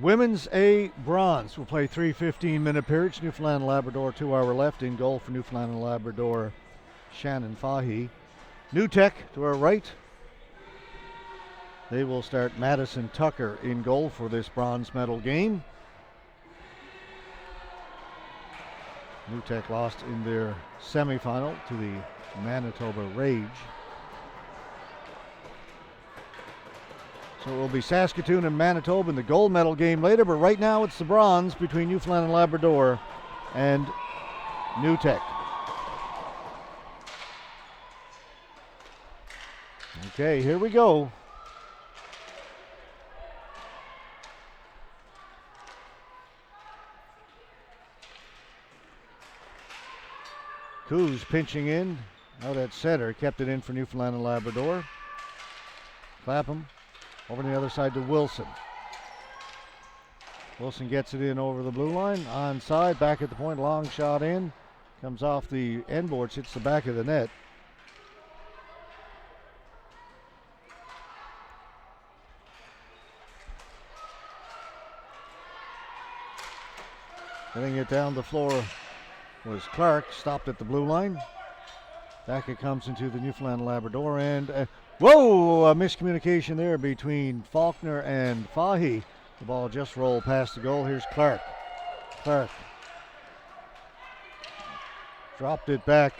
Women's A bronze will play 3 15-minute periods. Newfoundland and Labrador 2 hour left. In goal for Newfoundland and Labrador, Shannon Fahey. New Tech to our right. They will start Madison Tucker in goal for this bronze medal game. New Tech lost in their semifinal to the Manitoba Rage. So it will be Saskatoon and Manitoba in the gold medal game later, but right now it's the bronze between Newfoundland and Labrador and New Tech. Okay, here we go. Coos pinching in, out at center, kept it in for Newfoundland and Labrador. Clapham over on the other side to Wilson. Wilson gets it in over the blue line, onside, back at the point, long shot in. Comes off the end boards, hits the back of the net. Getting it down the floor was Clark, stopped at the blue line. Back it comes into the Newfoundland Labrador, and whoa, a miscommunication there between Faulkner and Fahey. The ball just rolled past the goal. Here's Clark. Clark dropped it back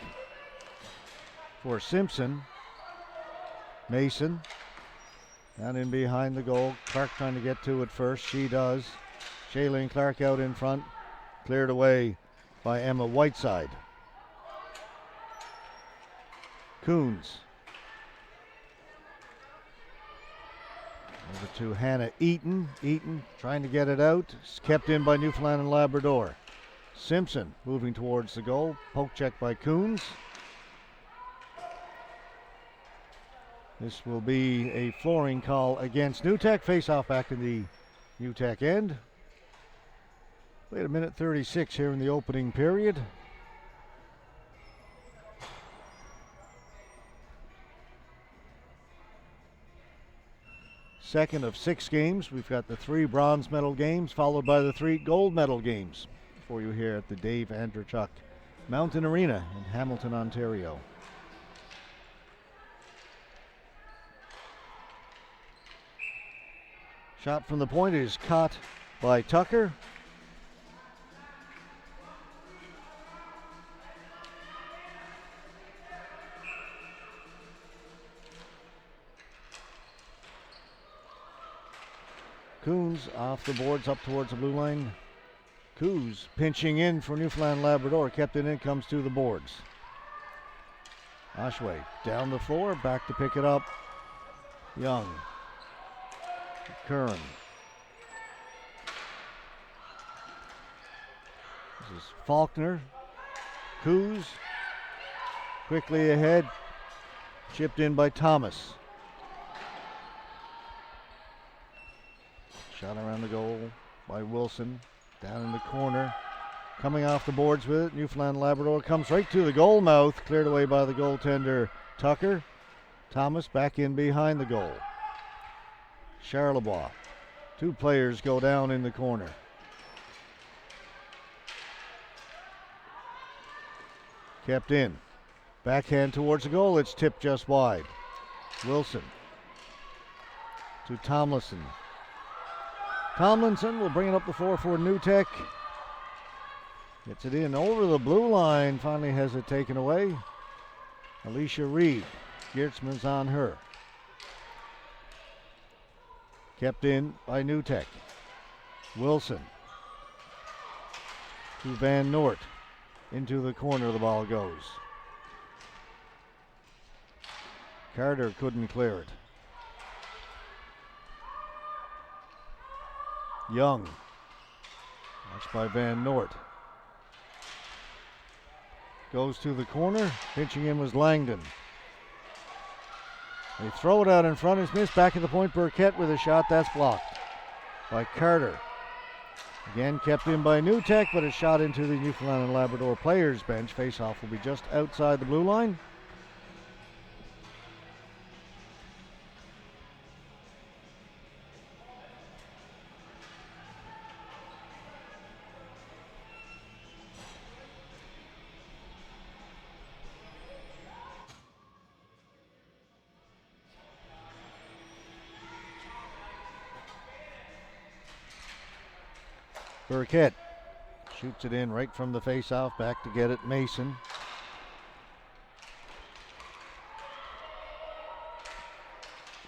for Simpson. Mason down in behind the goal. Clark trying to get to it first. She does. Shailene Clark out in front. Cleared away by Emma Whiteside. Coons. Over to Hannah Eaton. Eaton trying to get it out. It's kept in by Newfoundland and Labrador. Simpson moving towards the goal. Poke check by Coons. This will be a flooring call against New Tech. Face off back in the New Tech end. Wait a minute 36 here in the opening period. Second of 6 games. We've got the 3 bronze medal games followed by the 3 gold medal games for you here at the Dave Andreychuk Mountain Arena in Hamilton, Ontario. Shot from the point is caught by Tucker. Coons off the boards up towards the blue line. Coos pinching in for Newfoundland Labrador. Kept it in, comes to the boards. Oshway down the floor, back to pick it up. Young. Curran. This is Faulkner. Coos. Quickly ahead. Chipped in by Thomas. Shot around the goal by Wilson. Down in the corner. Coming off the boards with it. Newfoundland Labrador comes right to the goal mouth. Cleared away by the goaltender Tucker. Thomas back in behind the goal. Charlebois. 2 players go down in the corner. Kept in. Backhand towards the goal. It's tipped just wide. Wilson to Tomlinson. Tomlinson will bring it up the floor for New Tech. Gets it in over the blue line. Finally has it taken away. Alicia Reed. Geertzman's on her. Kept in by New Tech. Wilson to Van Noort. Into the corner the ball goes. Carter couldn't clear it. Young. Watched by Van Noort. Goes to the corner. Pinching in was Langdon. They throw it out in front. It's missed. Back at the point. Burkett with a shot. That's blocked by Carter. Again kept in by New Tech, but a shot into the Newfoundland and Labrador players bench. Face-off will be just outside the blue line. Burkett shoots it in right from the face-off. Back to get it, Mason.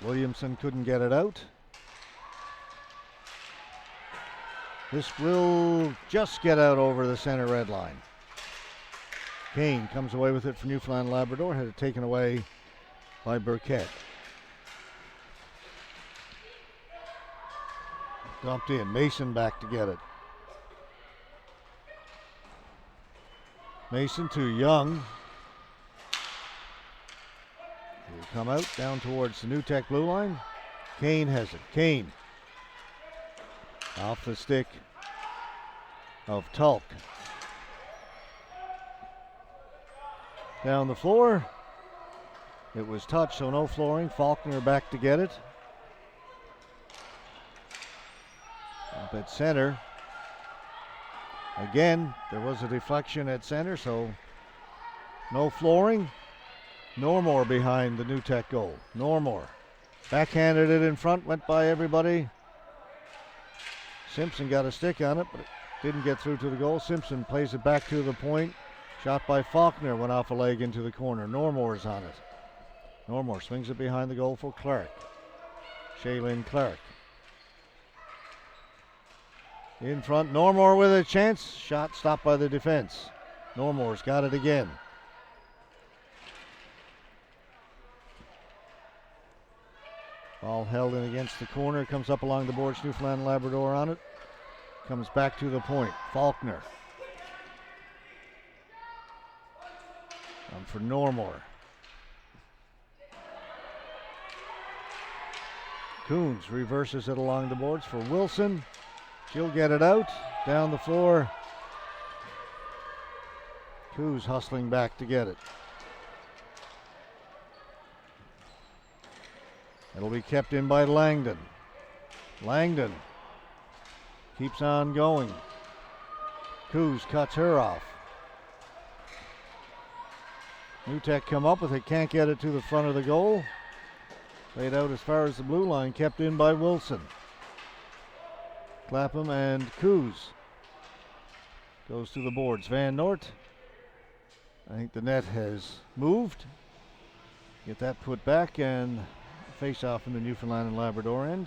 Williamson couldn't get it out. This will just get out over the center red line. Kane comes away with it for Newfoundland Labrador. Had it taken away by Burkett. Dumped in. Mason back to get it. Mason to Young. He'll come out down towards the NewTek blue line. Kane has it. Kane off the stick of Tulk. Down the floor. It was touched, so no flooring. Faulkner back to get it. Up at center. Again, there was a deflection at center, so no flooring. Normore behind the NewTek goal. Normore backhanded it in front, went by everybody. Simpson got a stick on it, but it didn't get through to the goal. Simpson plays it back to the point. Shot by Faulkner, went off a leg into the corner. Normore's on it. Normore swings it behind the goal for Clark. Shaylin Clark. In front, Normore with a chance. Shot stopped by the defense. Normore's got it again. Ball held in against the corner. Comes up along the boards. Newfoundland Labrador on it. Comes back to the point. Faulkner. For Normore. Coons reverses it along the boards for Wilson. She'll get it out. Down the floor. Coos hustling back to get it. It'll be kept in by Langdon. Langdon keeps on going. Coos cuts her off. NewTek come up with it, can't get it to the front of the goal. Laid out as far as the blue line, kept in by Wilson. Clapham and Coos. Goes to the boards. Van Noort. I think the net has moved. Get that put back and face off in the Newfoundland and Labrador end.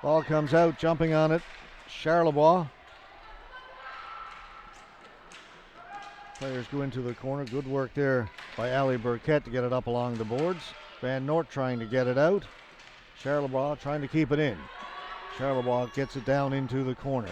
Ball comes out, jumping on it. Charlebois. Players go into the corner. Good work there by Ali Burkett to get it up along the boards. Van Noort trying to get it out. Charlebois trying to keep it in. Charlebois gets it down into the corner.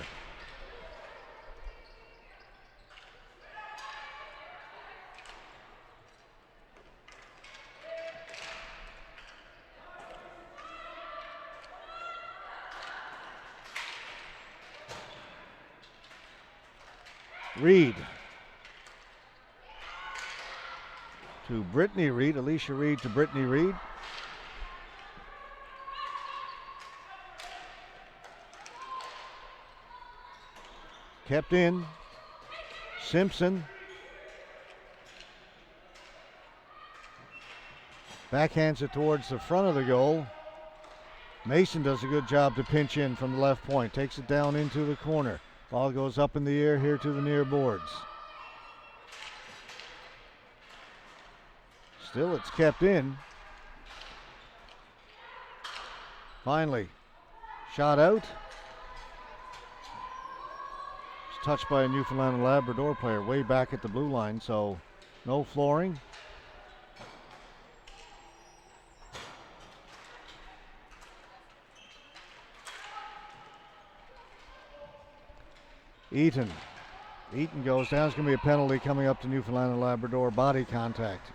Reed to Brittany Reed. Alicia Reed to Brittany Reed. Kept in. Simpson. Backhands it towards the front of the goal. Mason does a good job to pinch in from the left point. Takes it down into the corner. Ball goes up in the air here to the near boards. Still, it's kept in. Finally, shot out. It's touched by a Newfoundland and Labrador player way back at the blue line, so no flooring. Eaton goes down. It's going to be a penalty coming up to Newfoundland and Labrador. Body contact.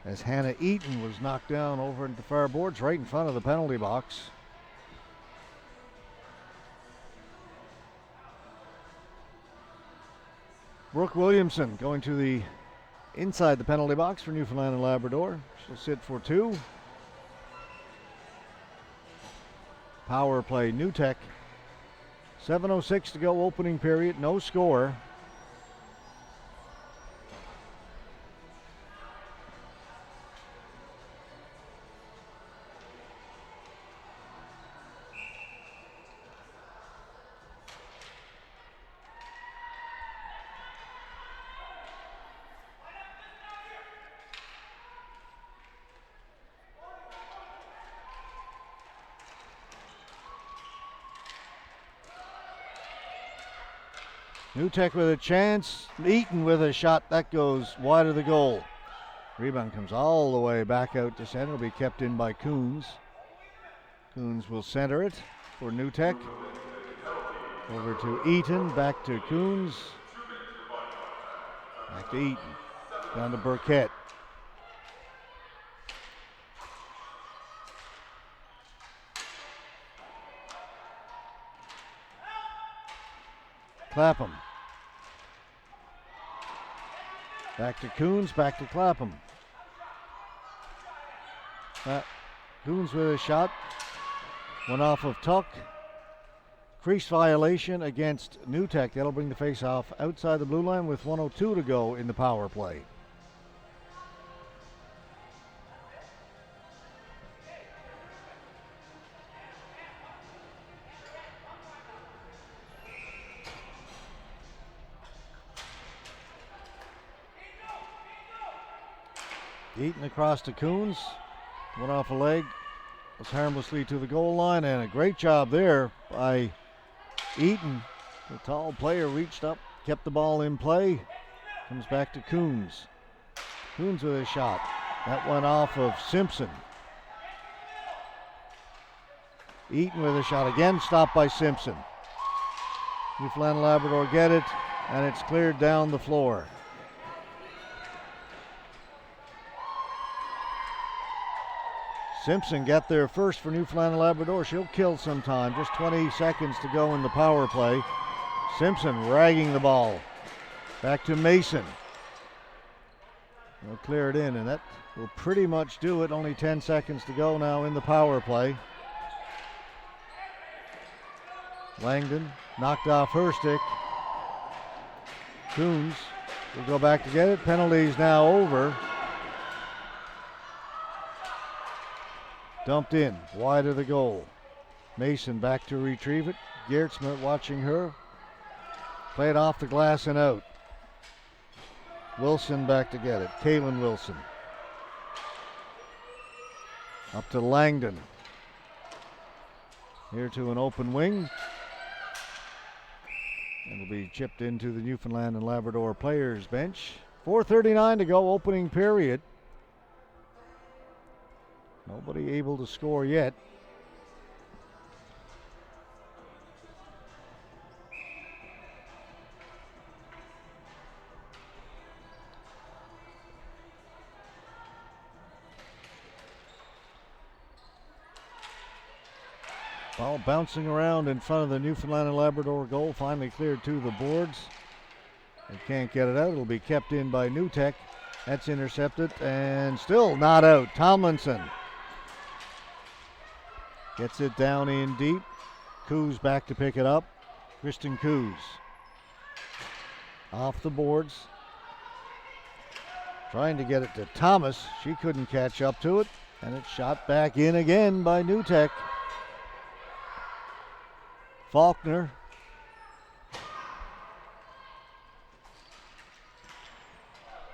As Hannah Eaton was knocked down over at the far boards right in front of the penalty box. Brooke Williamson going to the inside the penalty box for Newfoundland and Labrador. She'll sit for two. power play. New Tech. 7:06 to go, opening period, no score. New Tech with a chance. Eaton with a shot. That goes wide of the goal. Rebound comes all the way back out to center. It'll be kept in by Coons. Coons will center it for New Tech. Over to Eaton. Back to Coons. Back to Eaton. Down to Burkett. Clapham. Back to Coons, back to Clapham. Coons with a shot. Went off of Tuck. Crease violation against New Tech. That'll bring the face-off outside the blue line with 1:02 to go in the power play. Eaton across to Coons. Went off a leg. Was harmlessly to the goal line, and a great job there by Eaton. The tall player reached up, kept the ball in play. Comes back to Coons. Coons with a shot. That went off of Simpson. Eaton with a shot again, stopped by Simpson. Newfoundland Labrador get it, and it's cleared down the floor. Simpson got there first for Newfoundland Labrador. She'll kill sometime. Just 20 seconds to go in the power play. Simpson ragging the ball. Back to Mason. They'll clear it in, and that will pretty much do it. Only 10 seconds to go now in the power play. Langdon knocked off her stick. Coons will go back to get it. Penalties now over. Dumped in, wide of the goal. Mason back to retrieve it. Geertsma watching her. Play it off the glass and out. Wilson back to get it. Kaylin Wilson. Up to Langdon. Here to an open wing. And will be chipped into the Newfoundland and Labrador players bench. 4:39 to go, opening period. Nobody able to score yet. Ball bouncing around in front of the Newfoundland and Labrador goal. Finally cleared to the boards. They can't get it out. It'll be kept in by New Tech. That's intercepted and still not out. Tomlinson gets it down in deep. Coos back to pick it up. Kristen Coos. Off the boards. Trying to get it to Thomas. She couldn't catch up to it. And it's shot back in again by New Tech. Faulkner.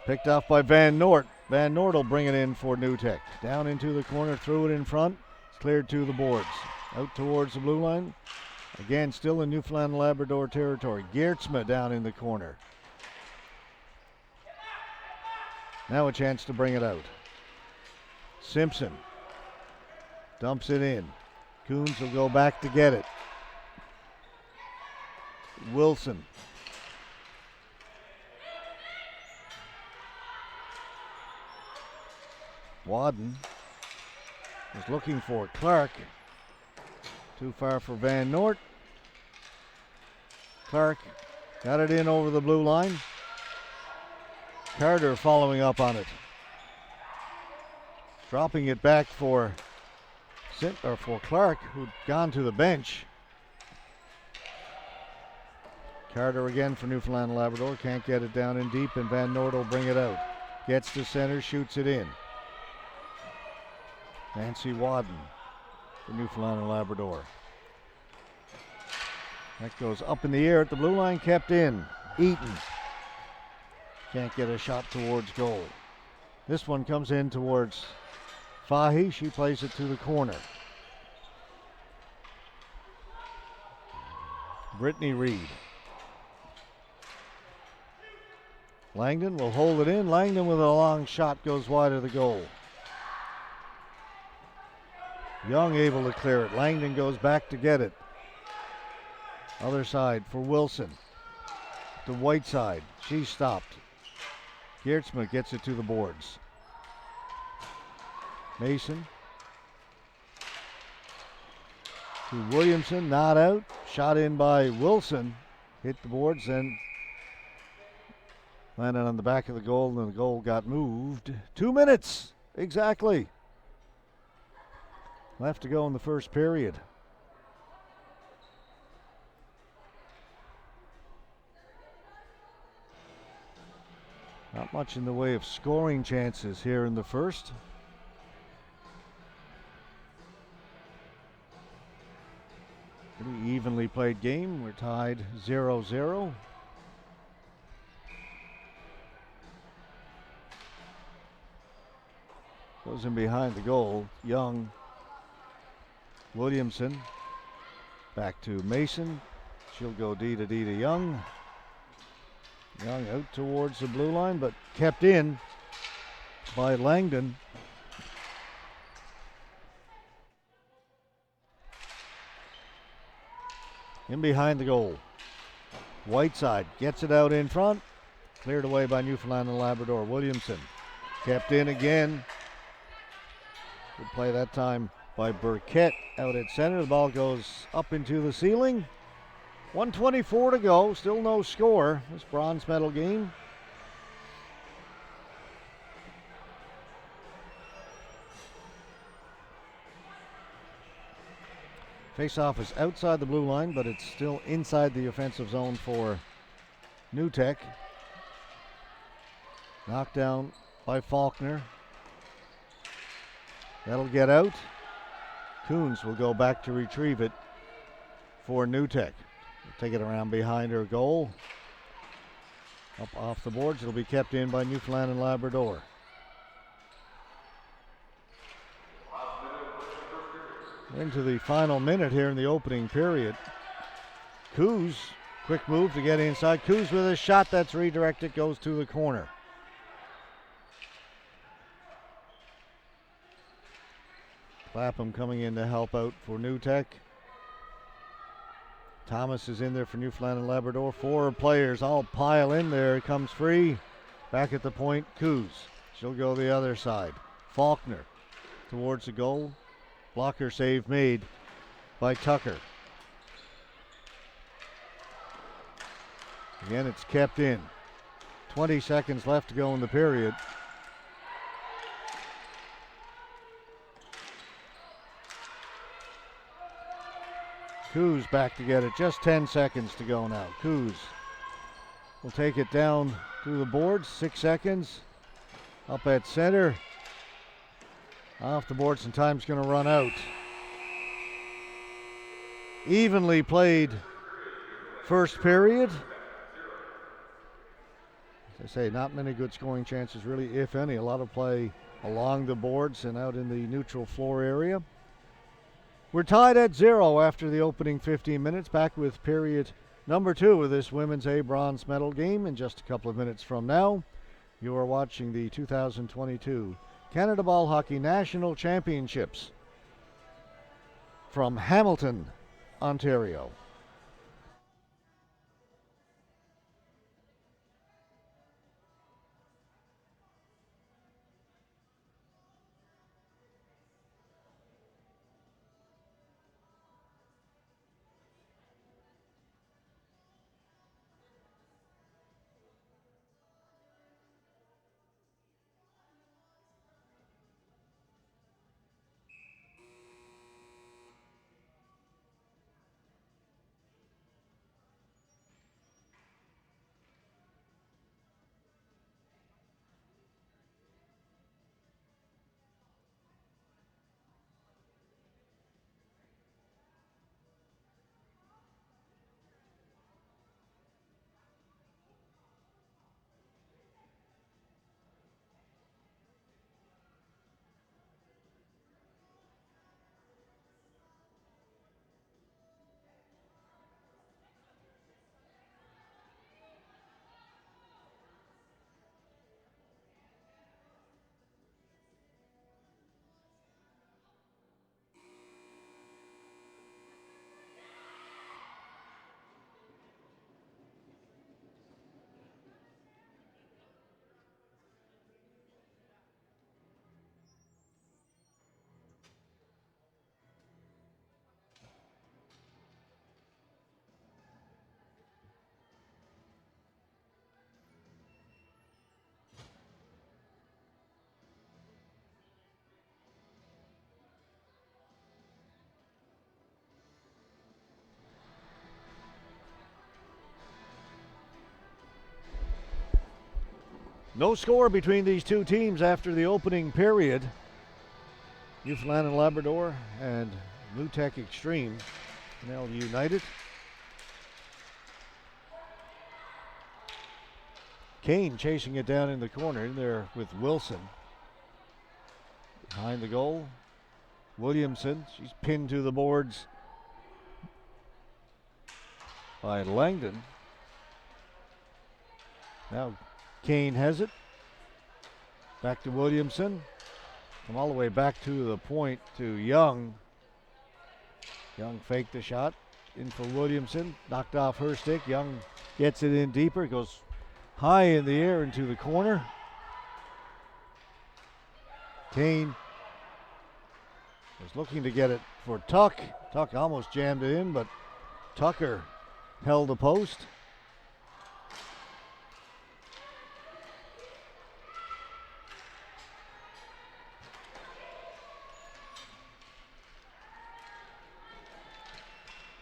Picked off by Van Noort. Van Noort will bring it in for New Tech. Down into the corner, threw it in front. Cleared to the boards. Out towards the blue line. Again, still in Newfoundland and Labrador territory. Geertsma down in the corner. Now a chance to bring it out. Simpson dumps it in. Coons will go back to get it. Wilson. Wadden is looking for Clark. Too far for Van Noort. Clark got it in over the blue line. Carter following up on it. Dropping it back for for Clark, who'd gone to the bench. Carter again for Newfoundland and Labrador. Can't get it down in deep, and Van Noort will bring it out. Gets to center, shoots it in. Nancy Wadden for Newfoundland and Labrador. That goes up in the air at the blue line, kept in. Eaton can't get a shot towards goal. This one comes in towards Fahy. She plays it to the corner. Brittany Reed. Langdon will hold it in. Langdon with a long shot goes wide of the goal. Young able to clear it. Langdon goes back to get it. Other side for Wilson. To Whiteside. She's stopped. Geertsma gets it to the boards. Mason. To Williamson. Not out. Shot in by Wilson. Hit the boards and landed on the back of the goal, and the goal got moved. 2 minutes exactly left to go in the first period. Not much in the way of scoring chances here in the first. Pretty evenly played game. We're tied 0-0. Goes in behind the goal. Young. Williamson. Back to Mason. She'll go D to Young. Young out towards the blue line, but kept in by Langdon. In behind the goal. Whiteside gets it out in front. Cleared away by Newfoundland and Labrador. Williamson kept in again. Good play that time by Burkett out at center. The ball goes up into the ceiling. 1:24 to go. Still no score. This bronze medal game. Face-off is outside the blue line, but it's still inside the offensive zone for New Tech. Knocked down by Faulkner. That'll get out. Coons will go back to retrieve it for New Tech. Take it around behind her goal. Up off the boards. It'll be kept in by Newfoundland and Labrador. Into the final minute here in the opening period. Coos, quick move to get inside. Coos with a shot that's redirected, goes to the corner. Clapham coming in to help out for New Tech. Thomas is in there for Newfoundland and Labrador. 4 players all pile in there. It comes free. Back at the point, Coos. She'll go the other side. Faulkner towards the goal. Blocker save made by Tucker. Again, it's kept in. 20 seconds left to go in the period. Coos back to get it. Just 10 seconds to go now. Coos will take it down to the boards. 6 seconds. Up at center. Off the boards, and time's going to run out. Evenly played first period. As I say, not many good scoring chances, really, if any. A lot of play along the boards and out in the neutral floor area. We're tied at 0 after the opening 15 minutes. Back with period number 2 of this Women's A bronze medal game in just a couple of minutes from now. You are watching the 2022 Canada Ball Hockey National Championships from Hamilton, Ontario. No score between these two teams after the opening period. Newfoundland and Labrador and NewTek Extreme now united. Kane chasing it down in the corner in there with Wilson. Behind the goal, Williamson. She's pinned to the boards by Langdon. Now Kane has it. Back to Williamson. Come all the way back to the point to Young. Young faked the shot. In for Williamson. Knocked off her stick. Young gets it in deeper. Goes high in the air into the corner. Kane was looking to get it for Tuck. Tuck almost jammed it in, but Tucker held the post.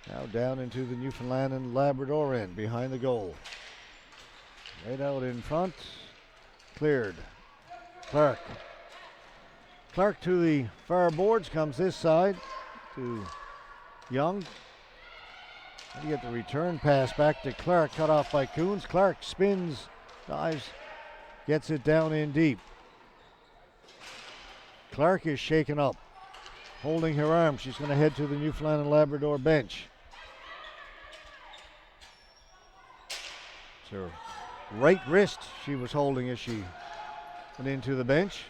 Now down into the Newfoundland and Labrador end behind the goal. Right out in front. Cleared. Clark. Clark to the far boards, comes this side to Young. You get the return pass back to Clark, cut off by Coons. Clark spins, dives, gets it down in deep. Clark is shaken up, holding her arm. She's going to head to the Newfoundland and Labrador bench. It's her right wrist she was holding as she went into the bench.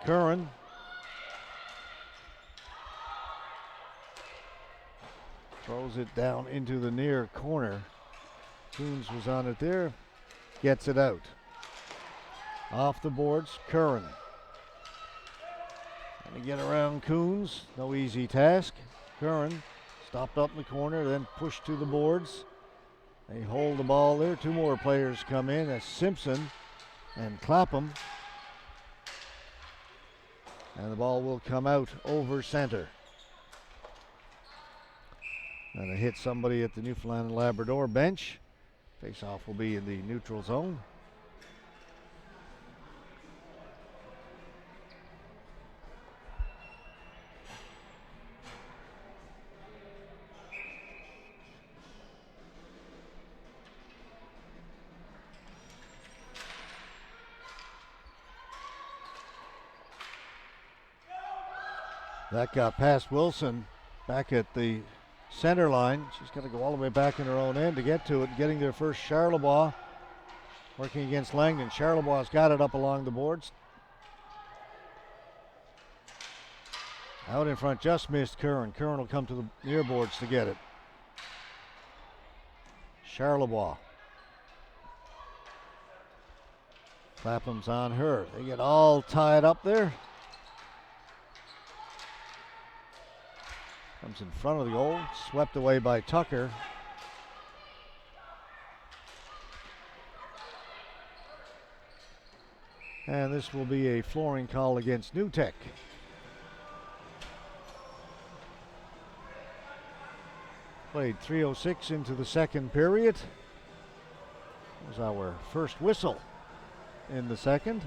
Curran. Throws it down into the near corner. Coons was on it there. Gets it out. Off the boards, Curran. Trying to get around Coons. No easy task. Curran stopped up in the corner, then pushed to the boards. They hold the ball there. Two more players come in. That's Simpson and Clapham. And the ball will come out over center. And it hit somebody at the Newfoundland and Labrador bench. Face-off will be in the neutral zone. That got past Wilson back at the center line. She's got to go all the way back in her own end to get to it. Getting there first, Charlebois working against Langdon. Charlebois got it up along the boards. Out in front, just missed Curran. Curran will come to the near boards to get it. Charlebois. Clapham's on her. They get all tied up there. Comes in front of the goal, swept away by Tucker. And this will be a flooring call against NewTek. Played 3:06 into the second period. That was our first whistle in the second.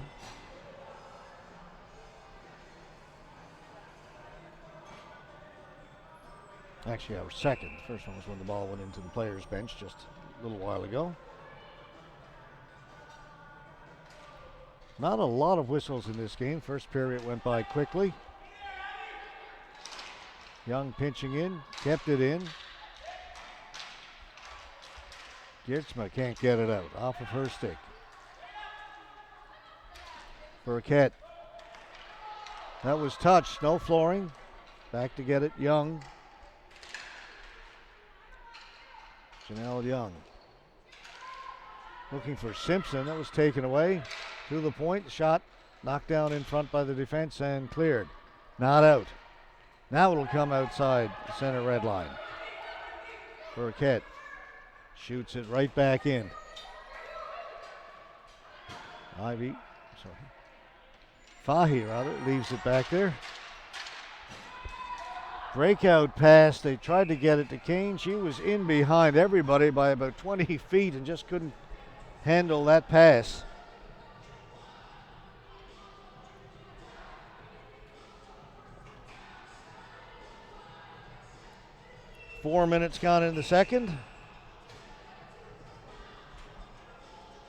Actually, our second. The first one was when the ball went into the players' bench just a little while ago. Not a lot of whistles in this game. First period went by quickly. Young pinching in, kept it in. Giertzma can't get it out, off of her stick. Burkett. That was touched, no flooring. Back to get it, Young. Janelle Young. Looking for Simpson, that was taken away. To the point, shot knocked down in front by the defense and cleared. Not out. Now it'll come outside the center red line. Burkett shoots it right back in. Fahy leaves it back there. Breakout pass. They tried to get it to Kane. She was in behind everybody by about 20 feet and just couldn't handle that pass. Four minutes gone in the second.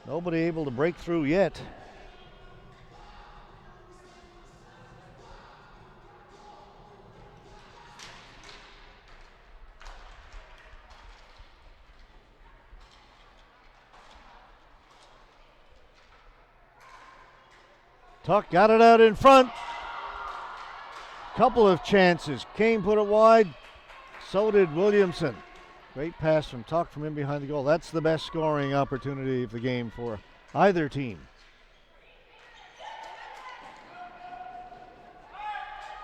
Nobody able to break through yet. Tuck got it out in front. Couple of chances. Kane put it wide. So did Williamson. Great pass from Tuck from in behind the goal. That's the best scoring opportunity of the game for either team.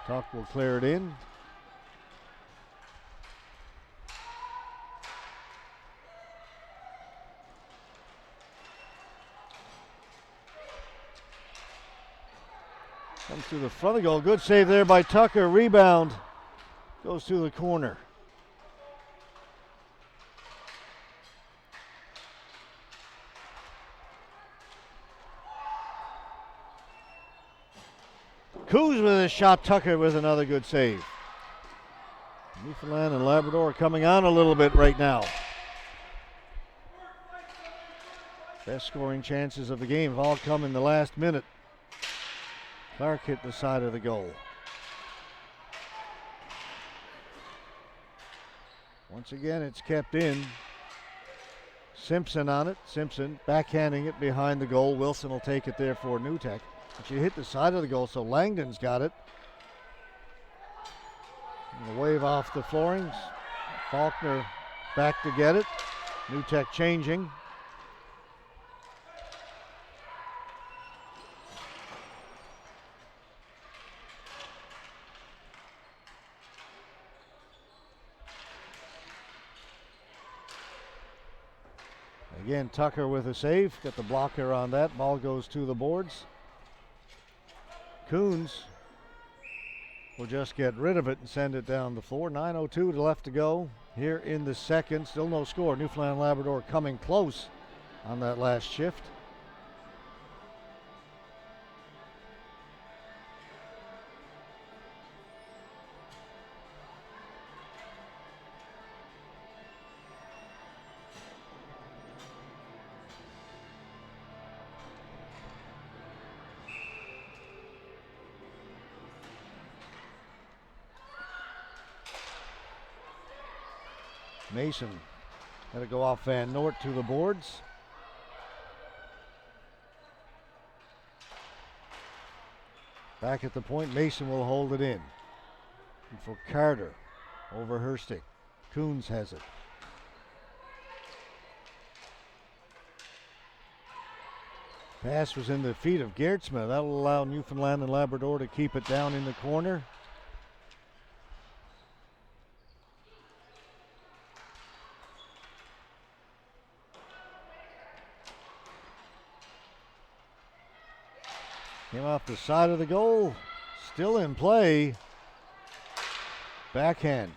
Tuck will clear it in. Comes to the front of the goal. Good save there by Tucker. Rebound goes to the corner. Coos with a shot. Tucker with another good save. Newfoundland and Labrador coming on a little bit right now. Best scoring chances of the game have all come in the last minute. Clark hit the side of the goal. Once again, it's kept in. Simpson on it. Simpson backhanding it behind the goal. Wilson will take it there for NewTek. She hit the side of the goal, so Langdon's got it. And the wave off the floorings. Faulkner back to get it. NewTek changing. Again, Tucker with a save. Got the blocker on that. Ball goes to the boards. Coons will just get rid of it and send it down the floor. 9:02 left to go here in the second. Still no score. Newfoundland Labrador coming close on that last shift. Mason had to go off Van Noort to the boards. Back at the point, Mason will hold it in. And for Carter, over her stick. Coons has it. Pass was in the feet of Geertsma. That'll allow Newfoundland and Labrador to keep it down in the corner. Came off the side of the goal. Still in play. Backhand.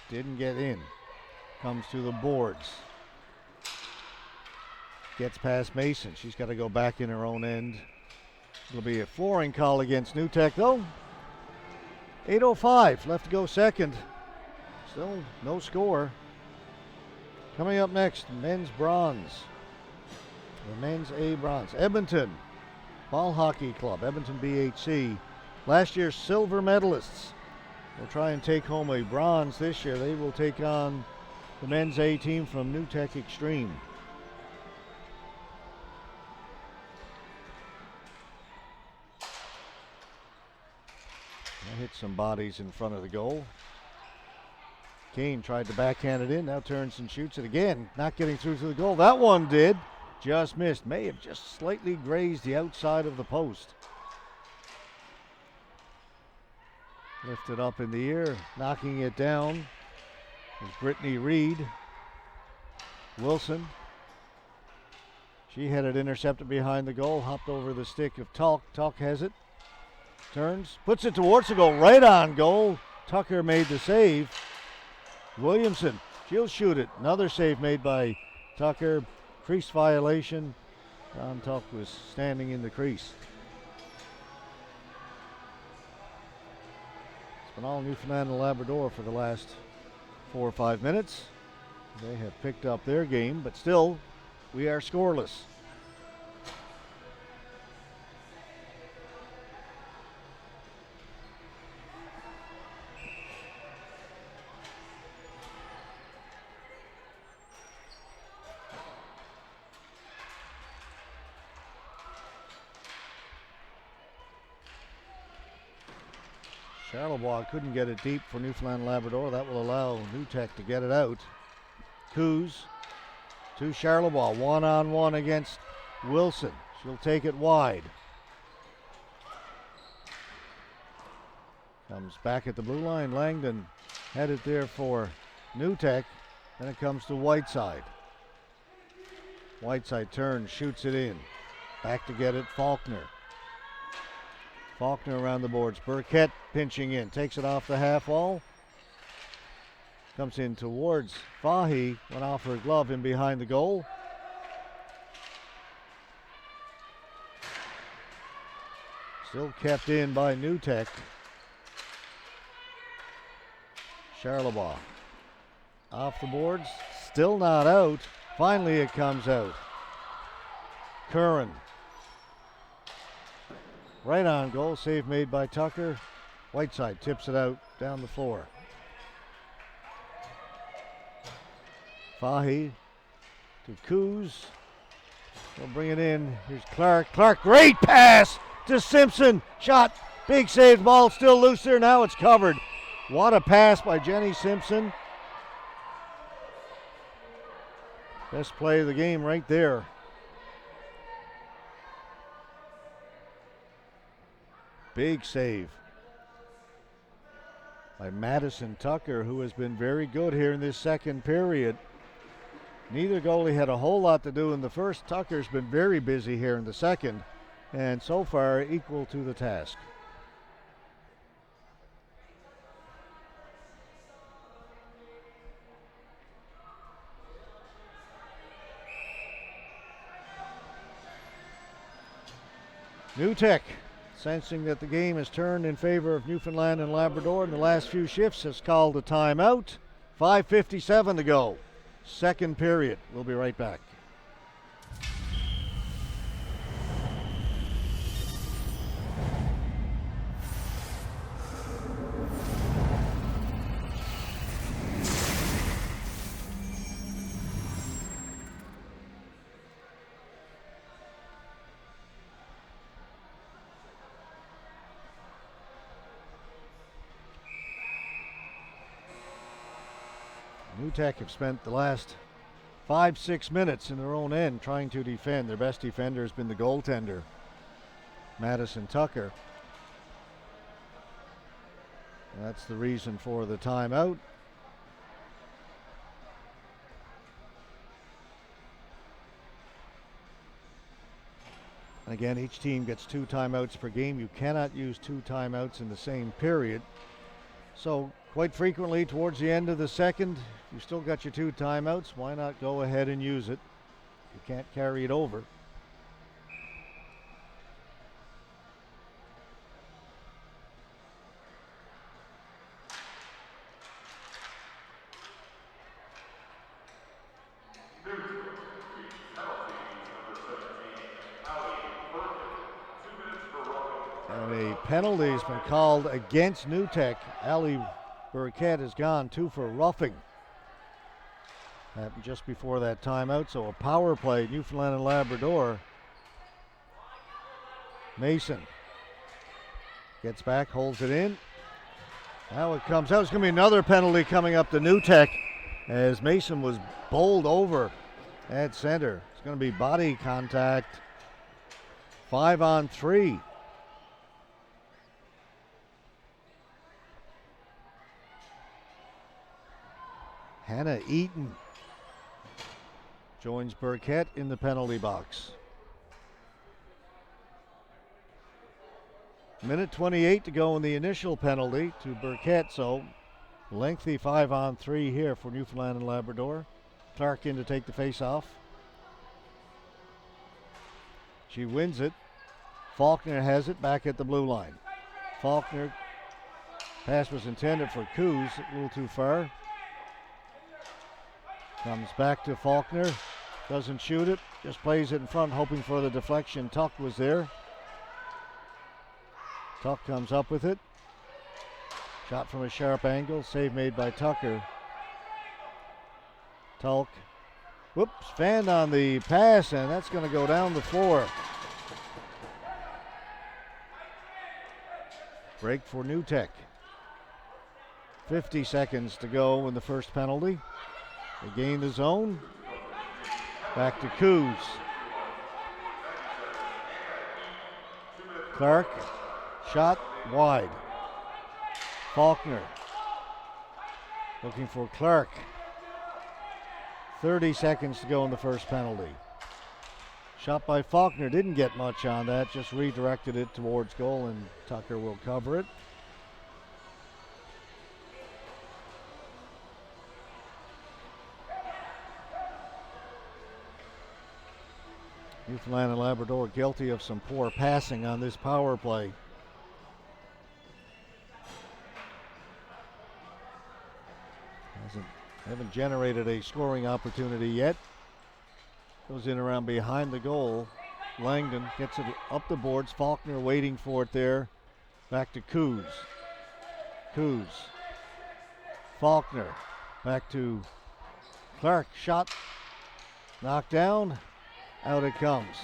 Didn't get in. Comes to the boards. Gets past Mason. She's got to go back in her own end. It'll be a flooring call against NewTek though. 8:05 left to go second. Still no score. Coming up next, men's bronze. The men's A bronze. Edmonton Ball Hockey Club, Edmonton BHC. Last year's silver medalists will try and take home a bronze this year. They will take on the men's A team from NewTek Extreme. That hit some bodies in front of the goal. Kane tried to backhand it in, now turns and shoots it again. Not getting through to the goal. That one did. Just missed. May have just slightly grazed the outside of the post. Lifted up in the air, knocking it down is Brittany Reed. Wilson. She had it intercepted behind the goal, hopped over the stick of Talk. Talk has it. Turns, puts it towards the goal, right on goal. Tucker made the save. Williamson, she'll shoot it. Another save made by Tucker. Crease violation. Don Tuck was standing in the crease. It's been all Newfoundland and Labrador for the last 4 or 5 minutes. They have picked up their game, but still, we are scoreless. Charlevoix couldn't get it deep for Newfoundland and Labrador. That will allow NewTek to get it out. Coos to Charlevoix, one-on-one against Wilson. She'll take it wide. Comes back at the blue line. Langdon had it there for NewTek. Then it comes to Whiteside. Whiteside turns, shoots it in. Back to get it, Faulkner. Faulkner around the boards. Burkett pinching in. Takes it off the half wall. Comes in towards Fahy. Went off her glove in behind the goal. Still kept in by NewTek. Charlevoix. Off the boards. Still not out. Finally it comes out. Curran. Right on goal, save made by Tucker. Whiteside tips it out down the floor. Fahy to Coos. They'll bring it in. Here's Clark. Clark, great pass to Simpson. Shot, big save, ball still loose there. Now it's covered. What a pass by Jenny Simpson. Best play of the game right there. Big save by Madison Tucker, who has been very good here in this second period. Neither goalie had a whole lot to do in the first. Tucker's been very busy here in the second, and so far equal to the task. NewTek, sensing that the game has turned in favor of Newfoundland and Labrador in the last few shifts, has called a timeout. 5:57 to go. Second period. We'll be right back. NewTek have spent the last 5-6 minutes in their own end trying to defend. Their best defender has been the goaltender, Madison Tucker. That's the reason for the timeout. Again, each team gets 2 timeouts per game. You cannot use 2 timeouts in the same period. So quite frequently towards the end of the second, you still got your 2 timeouts. Why not go ahead and use it? You can't carry it over. And a penalty has been called against NewTek. Ali Burkett has gone 2 for roughing. Happened just before that timeout, so a power play, Newfoundland and Labrador. Mason gets back, holds it in. Now it comes out. It's going to be another penalty coming up to NewTek as Mason was bowled over at center. It's going to be body contact. 5-on-3. Hannah Eaton joins Burkett in the penalty box. Minute 28 to go in the initial penalty to Burkett, so lengthy 5-on-3 here for Newfoundland and Labrador. Clark in to take the face off. She wins it. Faulkner has it back at the blue line. Faulkner, pass was intended for Coos, a little too far. Comes back to Faulkner, doesn't shoot it, just plays it in front, hoping for the deflection. Tuck was there. Tuck comes up with it. Shot from a sharp angle, save made by Tucker. Tulk, whoops, fanned on the pass, and that's going to go down the floor. Break for New Tech. 50 seconds to go in the first penalty. They gain the zone. Back to Coos. Clark, shot wide. Faulkner looking for Clark. 30 seconds to go in the first penalty. Shot by Faulkner, didn't get much on that, just redirected it towards goal, and Tucker will cover it. Newfoundland and Labrador guilty of some poor passing on this power play. Haven't generated a scoring opportunity yet. Goes in around behind the goal. Langdon gets it up the boards. Faulkner waiting for it there. Back to Coos. Coos. Faulkner. Back to Clark. Shot. Knocked down. Out it comes.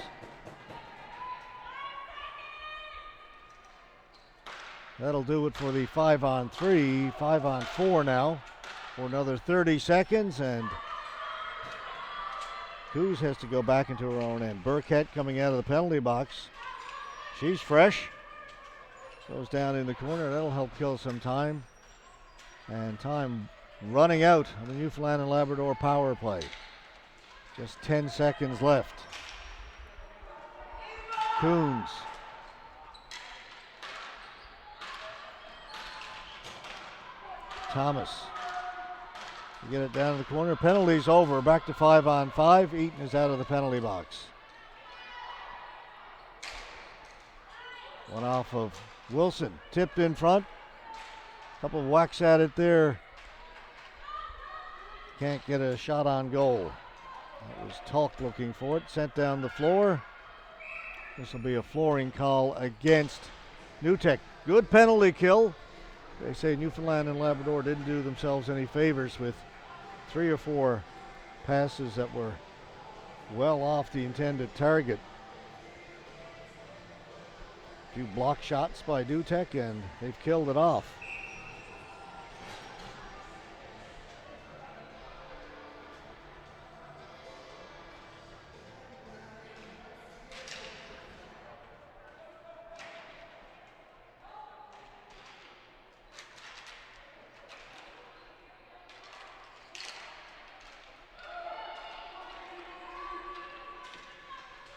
That'll do it for the 5-on-3. 5-on-4 now. For another 30 seconds, and Coos has to go back into her own end. Burkett coming out of the penalty box. She's fresh. Goes down in the corner. That'll help kill some time. And time running out on the Newfoundland and Labrador power play. Just 10 seconds left. Coons. Thomas. You get it down in the corner. Penalty's over. Back to 5-on-5. Eaton is out of the penalty box. One off of Wilson. Tipped in front. Couple of whacks at it there. Can't get a shot on goal. That was Tulk looking for it. Sent down the floor. This will be a flooring call against New Tech. Good penalty kill. They say Newfoundland and Labrador didn't do themselves any favors with 3 or 4 passes that were well off the intended target. A few block shots by New Tech, and they've killed it off.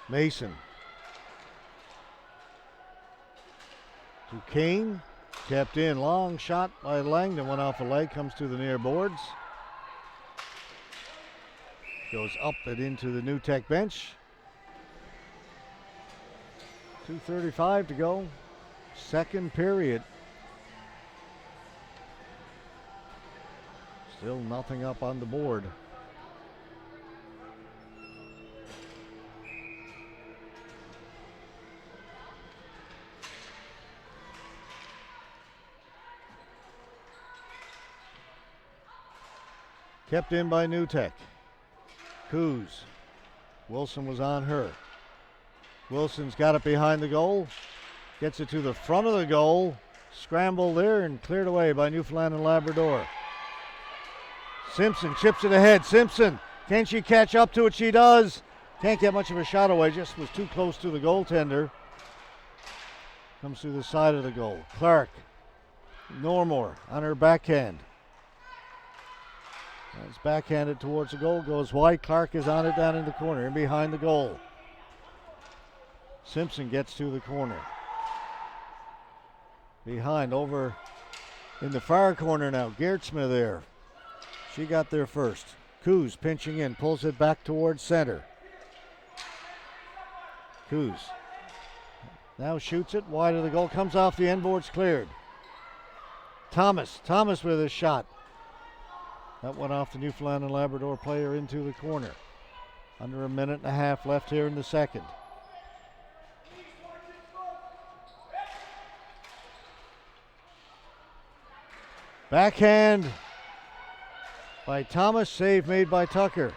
Mason to Kane, kept in, long shot by Langdon, went off a leg, comes to the near boards. Goes up and into the New Tech bench. 2:35 to go, second period. Still nothing up on the board. Kept in by New Tech. Coos. Wilson was on her. Wilson's got it behind the goal. Gets it to the front of the goal. Scramble there and cleared away by Newfoundland and Labrador. Simpson chips it ahead. Simpson, can she catch up to it? She does. Can't get much of a shot away. Just was too close to the goaltender. Comes through the side of the goal. Clark. Normore on her backhand. It's backhanded towards the goal, goes wide. Clark is on it down in the corner, in behind the goal. Simpson gets to the corner. Behind, over in the far corner now. Geertsma there. She got there first. Coos pinching in, pulls it back towards center. Coos now shoots it wide of the goal. Comes off the end boards, cleared. Thomas with a shot. That went off the Newfoundland and Labrador player into the corner. Under a minute and a half left here in the second. Backhand by Thomas, save made by Tucker.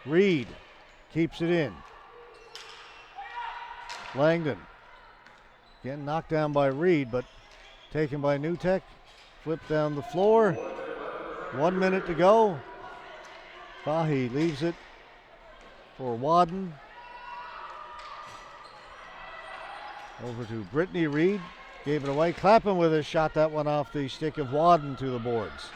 Reed keeps it in. Langdon again knocked down by Reed, but taken by Newtek. Flipped down the floor. 1 minute to go. Fahy leaves it for Wadden. Over to Brittany Reed. Gave it away. Clapham with a shot that went off the stick of Wadden to the boards.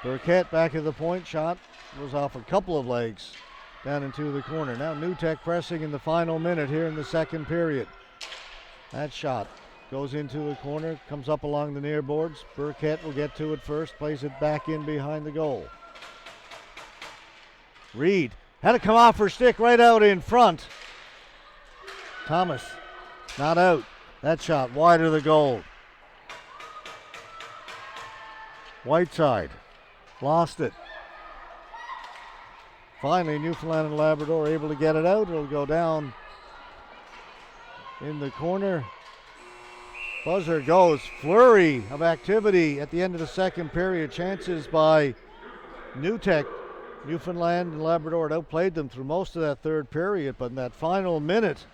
Burkett back at the point. Shot was off a couple of legs down into the corner. Now Newtek pressing in the final minute here in the second period. That shot goes into the corner, comes up along the near boards. Burkett will get to it first, plays it back in behind the goal. Reed had to come off her stick right out in front. Thomas not out. That shot wide of the goal. Whiteside lost it. Finally, Newfoundland and Labrador able to get it out. It'll go down in the corner. Buzzer goes. Flurry of activity at the end of the second period. Chances by Newtek. Newfoundland and Labrador had outplayed them through most of that third period, but in that final minute,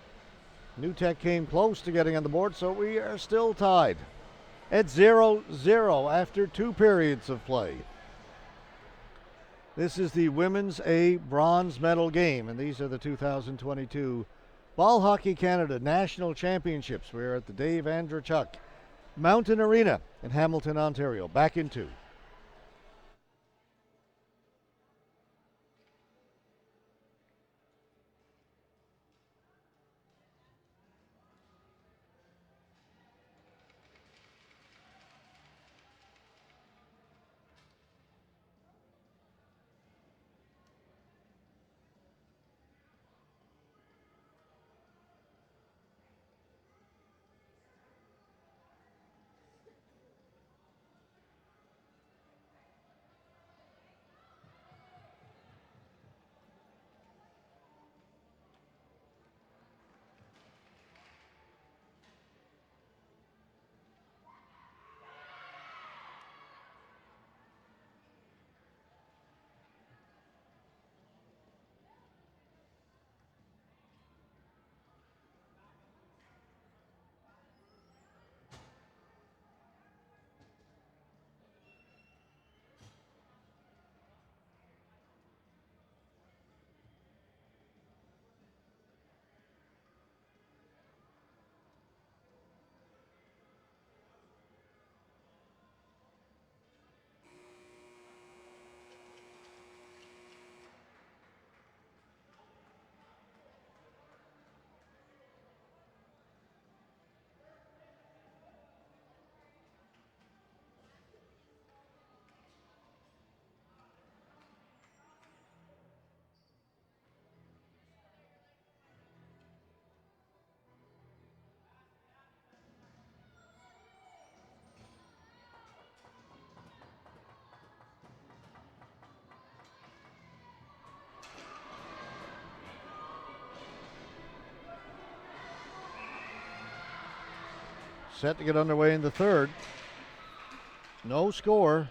Newtek came close to getting on the board, so we are still tied at 0-0 after 2 periods of play. This is the Women's A bronze medal game, and these are the 2022 Ball Hockey Canada National Championships. We're at the Dave Andreychuk Mountain Arena in Hamilton, Ontario. Back in 2. Set to get underway in the third. No score.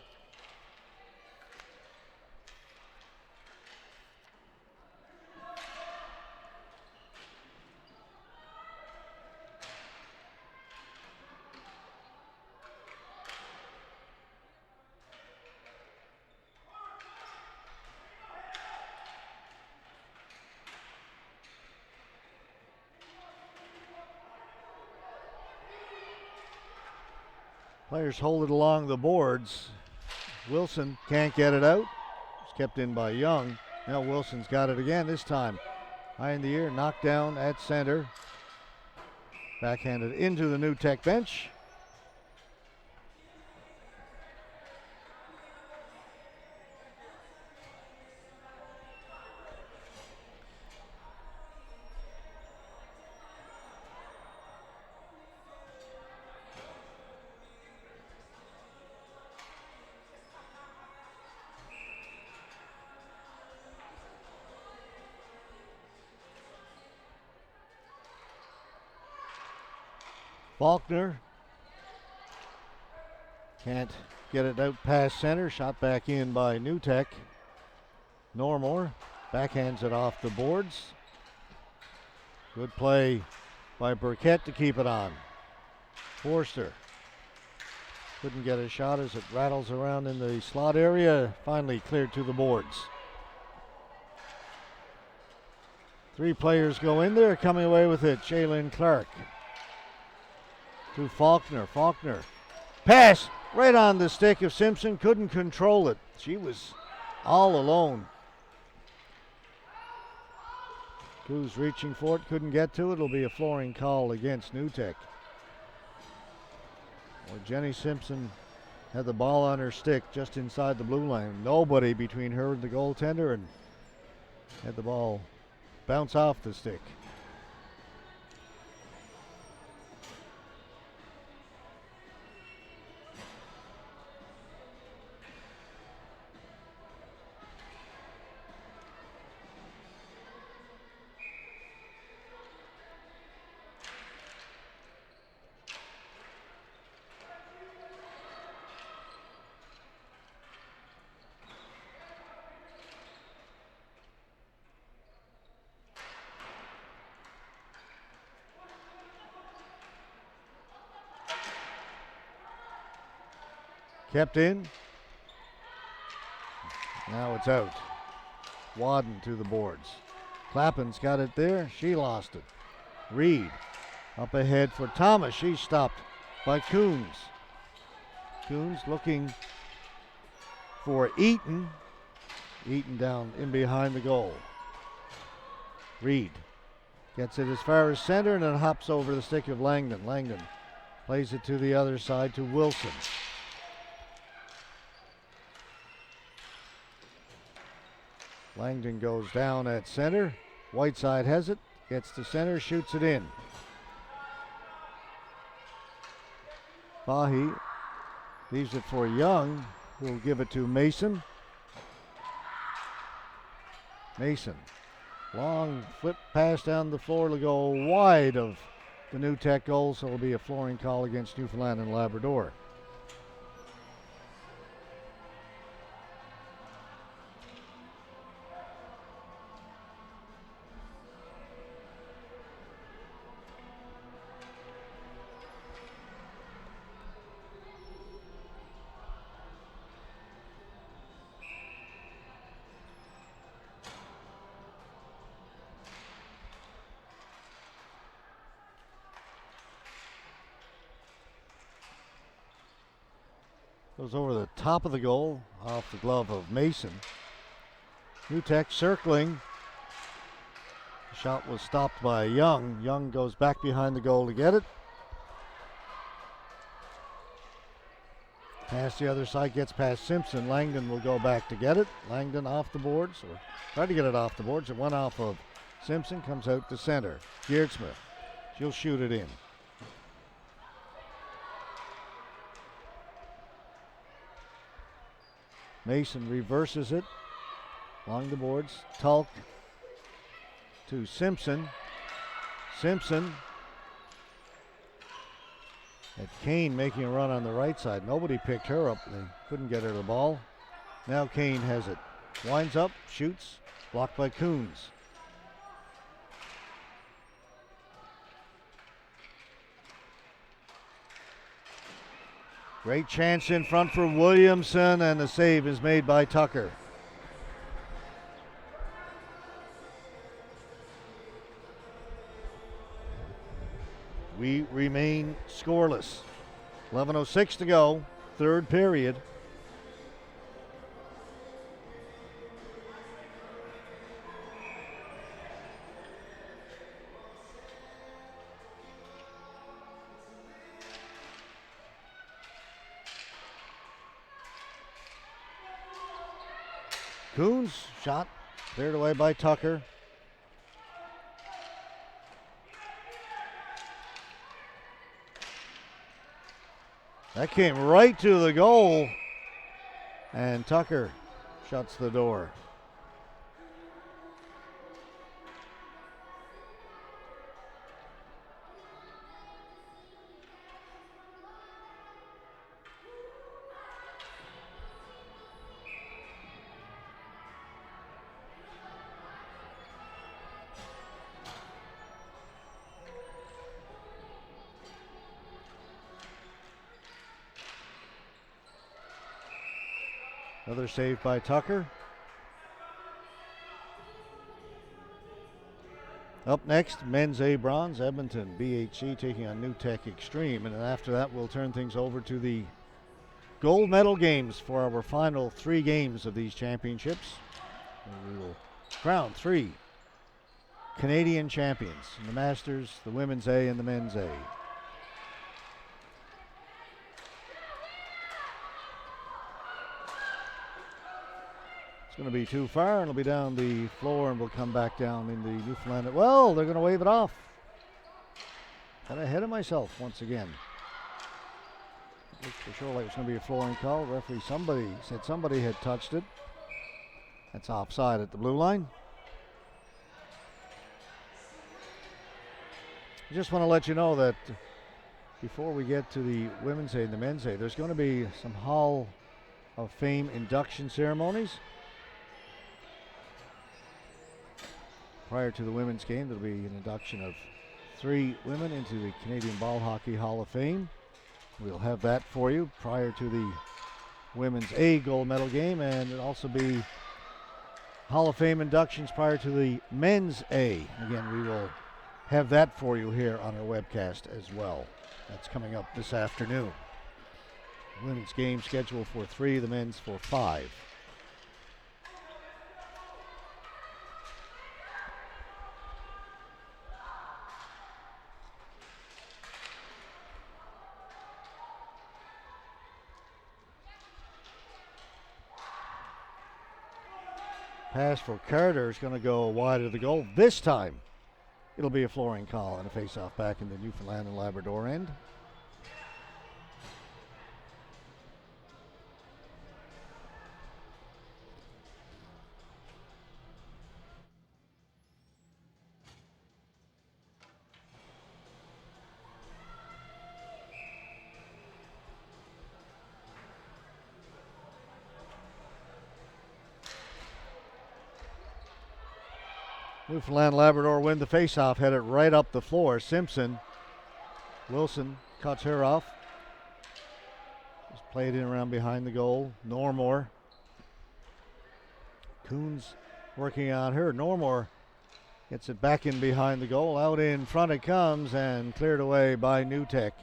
Players hold it along the boards. Wilson can't get it out. It's kept in by Young. Now Wilson's got it again, this time high in the air, knocked down at center. Backhanded into the Newtek bench. Faulkner can't get it out past center. Shot back in by NewTek. Normore backhands it off the boards. Good play by Burkett to keep it on. Forster couldn't get a shot as it rattles around in the slot area. Finally cleared to the boards. 3 players go in there. Coming away with it, Jaylin Clark. To Faulkner. Faulkner. Pass right on the stick of Simpson. Couldn't control it. She was all alone. Coos reaching for it. Couldn't get to it. It'll be a flooring call against NewTek. Well, Jenny Simpson had the ball on her stick just inside the blue line. Nobody between her and the goaltender, and had the ball bounce off the stick. Kept in. Now it's out. Wadden to the boards. Clappen's got it there. She lost it. Reed up ahead for Thomas. She's stopped by Coons. Coons looking for Eaton. Eaton down in behind the goal. Reed gets it as far as center and then hops over the stick of Langdon. Langdon plays it to the other side to Wilson. Langdon goes down at center. Whiteside has it, gets to center, shoots it in. Fahy leaves it for Young, who will give it to Mason. Mason, long flip pass down the floor to go wide of the NewTek goal, so it'll be a flooring call against Newfoundland and Labrador. Goes over the top of the goal, off the glove of Mason. NewTek circling. The shot was stopped by Young. Young goes back behind the goal to get it. Pass the other side, gets past Simpson. Langdon will go back to get it. Langdon off the boards, or tried to get it off the boards. It went off of Simpson, comes out to center. Geertsma, she'll shoot it in. Mason reverses it along the boards. Tulk to Simpson. Simpson at Kane making a run on the right side. Nobody picked her up. They couldn't get her the ball. Now Kane has it. Winds up, shoots, blocked by Coons. Great chance in front for Williamson, and the save is made by Tucker. We remain scoreless. 11:06 to go, third period. Coons, shot cleared away by Tucker. That came right to the goal, and Tucker shuts the door. Another save by Tucker. Up next, men's A bronze, Edmonton BHC taking on New Tech Extreme. And then after that, we'll turn things over to the gold medal games for our final 3 games of these championships. And we will crown 3 Canadian champions in the Masters, the women's A, and the men's A. Going to be too far, and it'll be down the floor, and we'll come back down in the Newfoundland. Well, they're going to wave it off. Got ahead of myself once again. Looked for sure like it was going to be a flooring call. Referee said somebody had touched it. That's offside at the blue line. I just want to let you know that before we get to the women's A and the men's A, there's going to be some Hall of Fame induction ceremonies. Prior to the women's game, there'll be an induction of 3 women into the Canadian Ball Hockey Hall of Fame. We'll have that for you prior to the women's A gold medal game, and it'll also be Hall of Fame inductions prior to the men's A. Again, we will have that for you here on our webcast as well. That's coming up this afternoon. The women's game scheduled for 3, the men's for 5. Pass for Carter is going to go wide of the goal. This time, it'll be a flooring call and a face-off back in the Newfoundland and Labrador end. Newfoundland Labrador win the face-off, headed right up the floor. Simpson, Wilson cuts her off. Just played in around behind the goal. Normore. Coons working on her. Normore gets it back in behind the goal. Out in front it comes and cleared away by New Tech.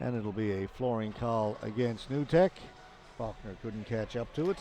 And it'll be a flooring call against New Tech. Faulkner couldn't catch up to it.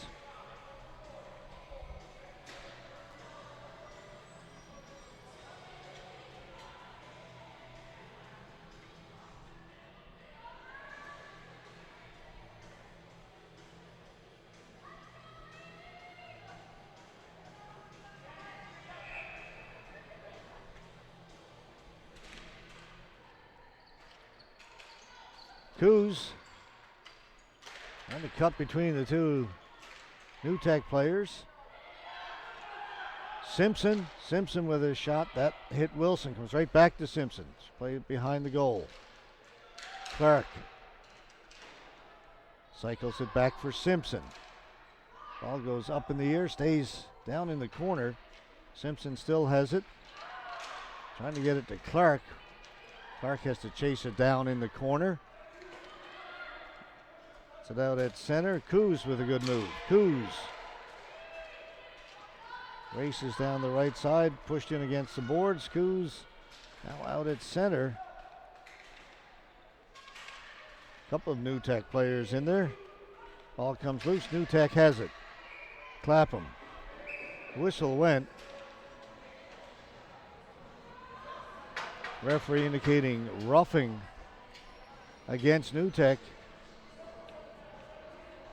Coos trying to cut between the 2 New Tech players. Simpson with a shot that hit Wilson, comes right back to Simpson. Played behind the goal. Clark cycles it back for Simpson. Ball goes up in the air, stays down in the corner. Simpson still has it. Trying to get it to Clark. Clark has to chase it down in the corner. It's out at center. Coos with a good move. Coos races down the right side, pushed in against the boards. Coos now out at center. Couple of New Tech players in there. Ball comes loose. New Tech has it. Clapham. Whistle went. Referee indicating roughing against New Tech.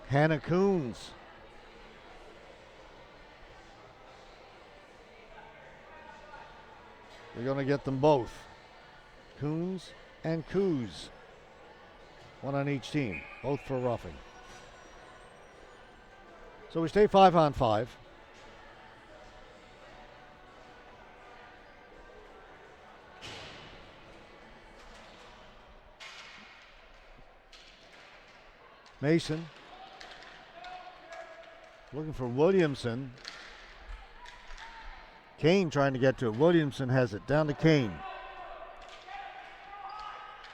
Hannah Coons. We're going to get them both. Coons and Coos. 1 on each team, both for roughing. So we stay 5-on-5. Mason looking for Williamson. Kane trying to get to it. Williamson has it. Down to Kane.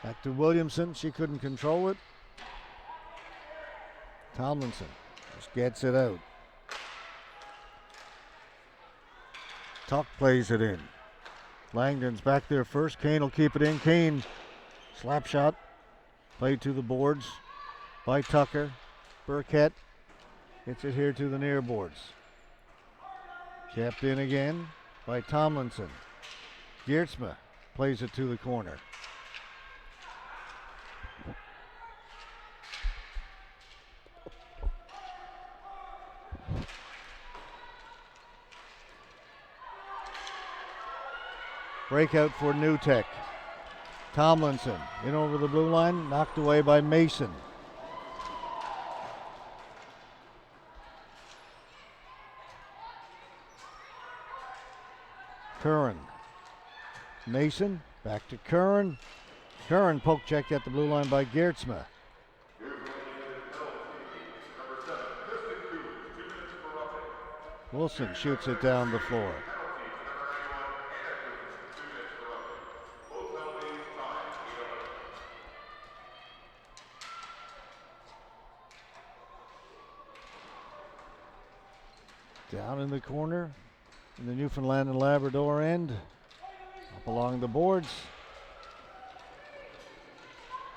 Back to Williamson. She couldn't control it. Tomlinson just gets it out. Tuck plays it in. Langdon's back there first. Kane will keep it in. Kane, slap shot. Played to the boards by Tucker. Burkett gets it here to the near boards. Kept in again by Tomlinson. Geertsma plays it to the corner. Breakout for New Tech. Tomlinson in over the blue line, knocked away by Mason. Curran. Mason back to Curran. Curran poke checked at the blue line by Geertsma. Wilson shoots it down the floor. Down in the corner in the Newfoundland and Labrador end. Up along the boards.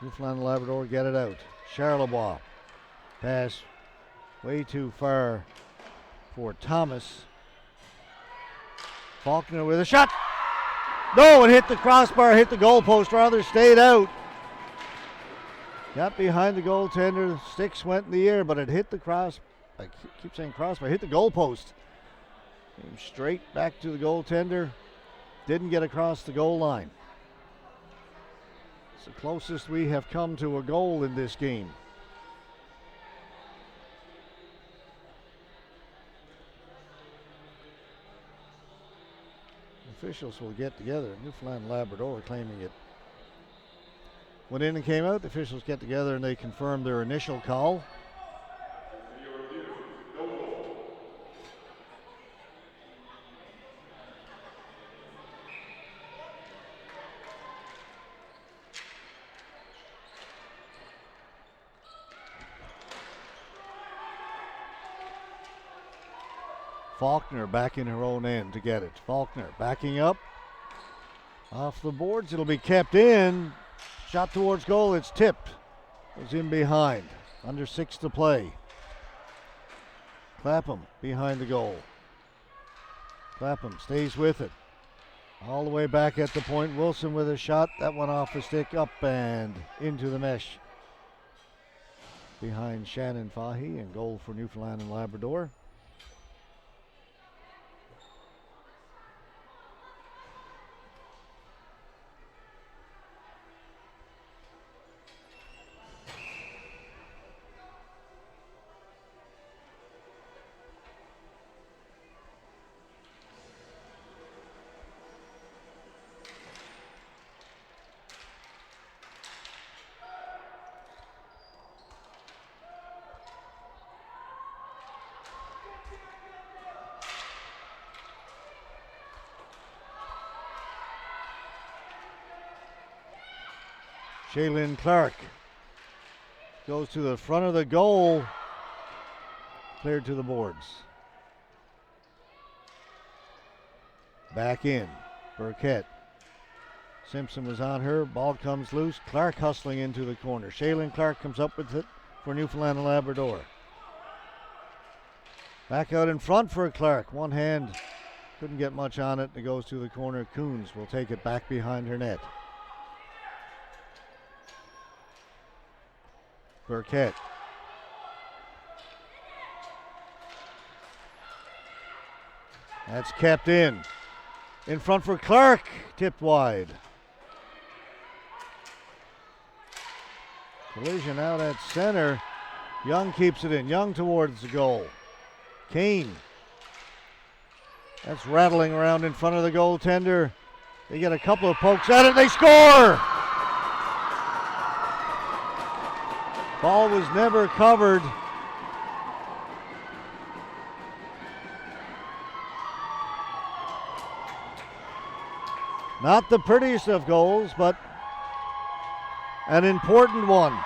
Newfoundland and Labrador get it out. Charlebois. Pass way too far for Thomas. Faulkner with a shot. No, it hit the crossbar, hit the goalpost, rather stayed out. Got behind the goaltender. Sticks went in the air, but it hit the cross. I keep saying crossbar, hit the goalpost. Came straight back to the goaltender. Didn't get across the goal line. It's the closest we have come to a goal in this game. Officials will get together. Newfoundland and Labrador claiming it went in and came out. The officials get together and they confirm their initial call. Faulkner back in her own end to get it. Faulkner backing up. Off the boards. It'll be kept in. Shot towards goal. It's tipped. Goes in behind. Under 6 to play. Clapham behind the goal. Clapham stays with it. All the way back at the point. Wilson with a shot. That one off the stick. Up and into the mesh. Behind Shannon Fahy, and goal for Newfoundland and Labrador. Shaylin Clark goes to the front of the goal, cleared to the boards. Back in, Burkett. Simpson was on her, ball comes loose. Clark hustling into the corner. Shaylin Clark comes up with it for Newfoundland and Labrador. Back out in front for Clark, one hand, couldn't get much on it. It goes to the corner. Coons will take it back behind her net. Burkett. That's kept in. In front for Clark. Tipped wide. Collision out at center. Young keeps it in. Young towards the goal. Kane. That's rattling around in front of the goaltender. They get a couple of pokes at it. They score! Ball was never covered. Not the prettiest of goals, but an important one.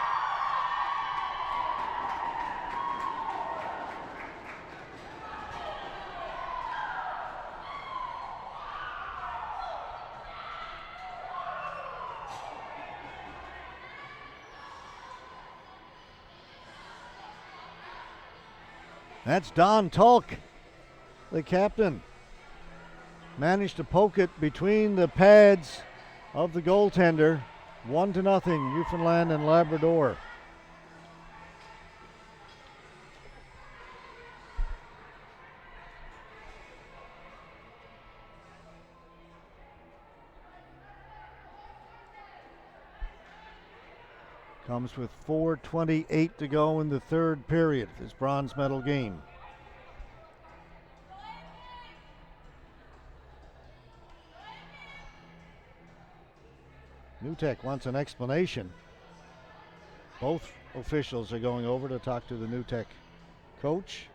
That's Don Tulk, the captain. Managed to poke it between the pads of the goaltender. 1-0, Newfoundland and Labrador. Comes with 4:28 to go in the third period of this bronze medal game. NewTek wants an explanation. Both officials are going over to talk to the NewTek coach.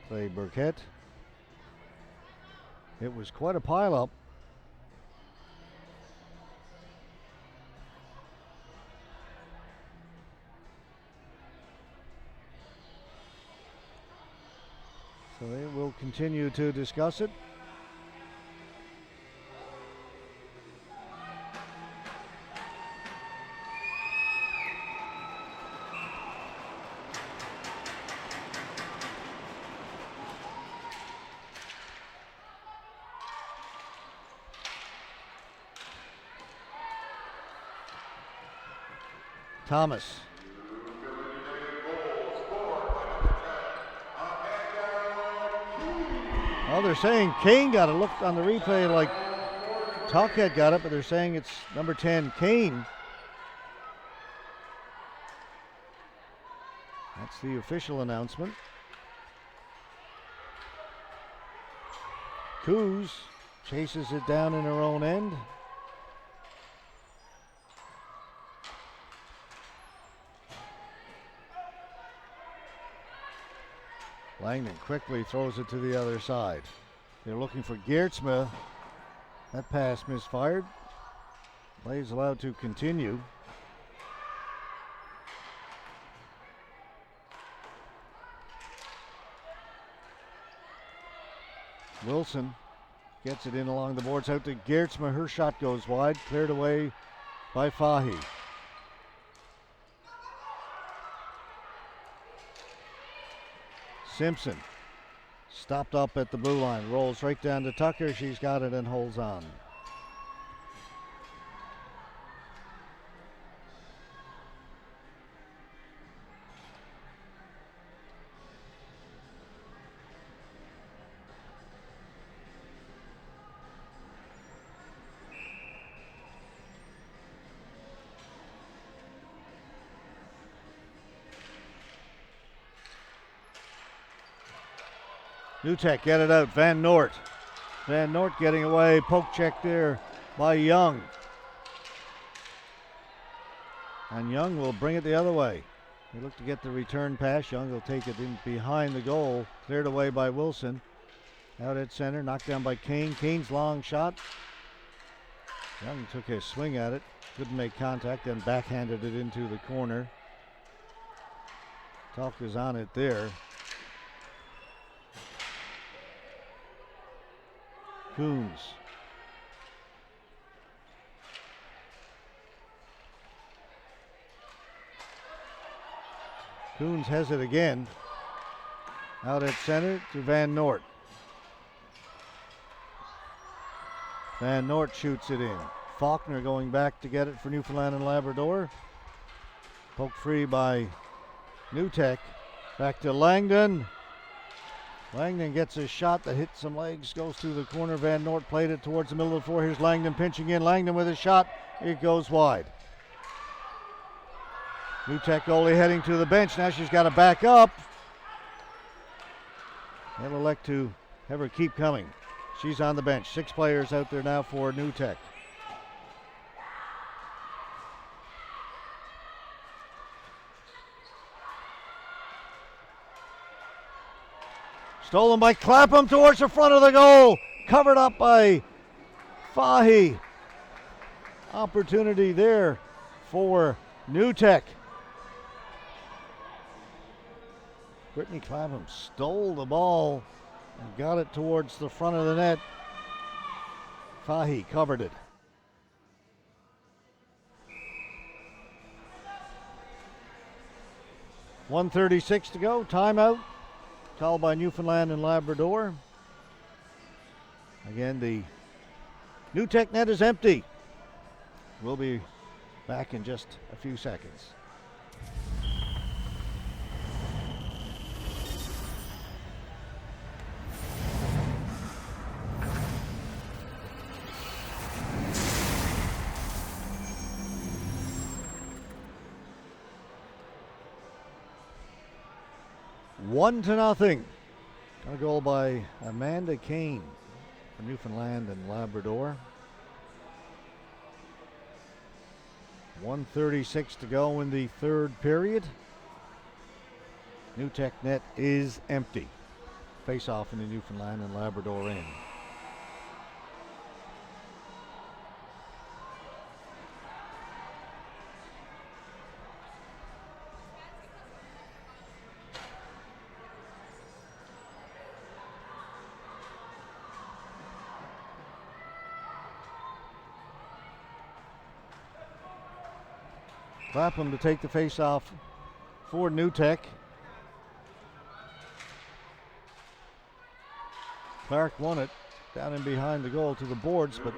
Clay Burkett. It was quite a pileup. So they will continue to discuss it. Thomas. Well, they're saying Kane got it. Looked on the replay like Talkhead got it, but they're saying it's number 10, Kane. That's the official announcement. Coos chases it down in her own end. Langdon quickly throws it to the other side. They're looking for Geertsma. That pass misfired. Play is allowed to continue. Wilson gets it in along the boards out to Geertsma. Her shot goes wide, cleared away by Fahy. Simpson stopped up at the blue line, rolls right down to Tucker. She's got it and holds on. NewTek get it out. Van Noort. Van Noort getting away. Poke check there by Young. And Young will bring it the other way. They look to get the return pass. Young will take it in behind the goal. Cleared away by Wilson. Out at center. Knocked down by Kane. Kane's long shot. Young took a swing at it. Couldn't make contact. Then backhanded it into the corner. Talk is on it there. Coons. Coons has it again. Out at center to Van Noort. Van Noort shoots it in. Faulkner going back to get it for Newfoundland and Labrador. Poked free by NewTek. Back to Langdon. Langdon gets a shot that hits some legs, goes through the corner. Van Noort played it towards the middle of the floor. Here's Langdon pinching in. Langdon with a shot. It goes wide. NewTek goalie heading to the bench. Now she's got to back up. They'll elect to have her keep coming. She's on the bench. 6 players out there now for NewTek. Stolen by Clapham towards the front of the goal. Covered up by Fahy. Opportunity there for NewTek. Brittany Clapham stole the ball and got it towards the front of the net. Fahy covered it. 1:36 to go. Timeout called by Newfoundland and Labrador. Again, the NewTek net is empty. We'll be back in just a few seconds. One to nothing. A goal by Amanda Kane for Newfoundland and Labrador. 1:36 to go in the third period. NewTek net is empty. Face off in the Newfoundland and Labrador end. Clapham to take the face-off for NewTek. Clark won it down in behind the goal to the boards, but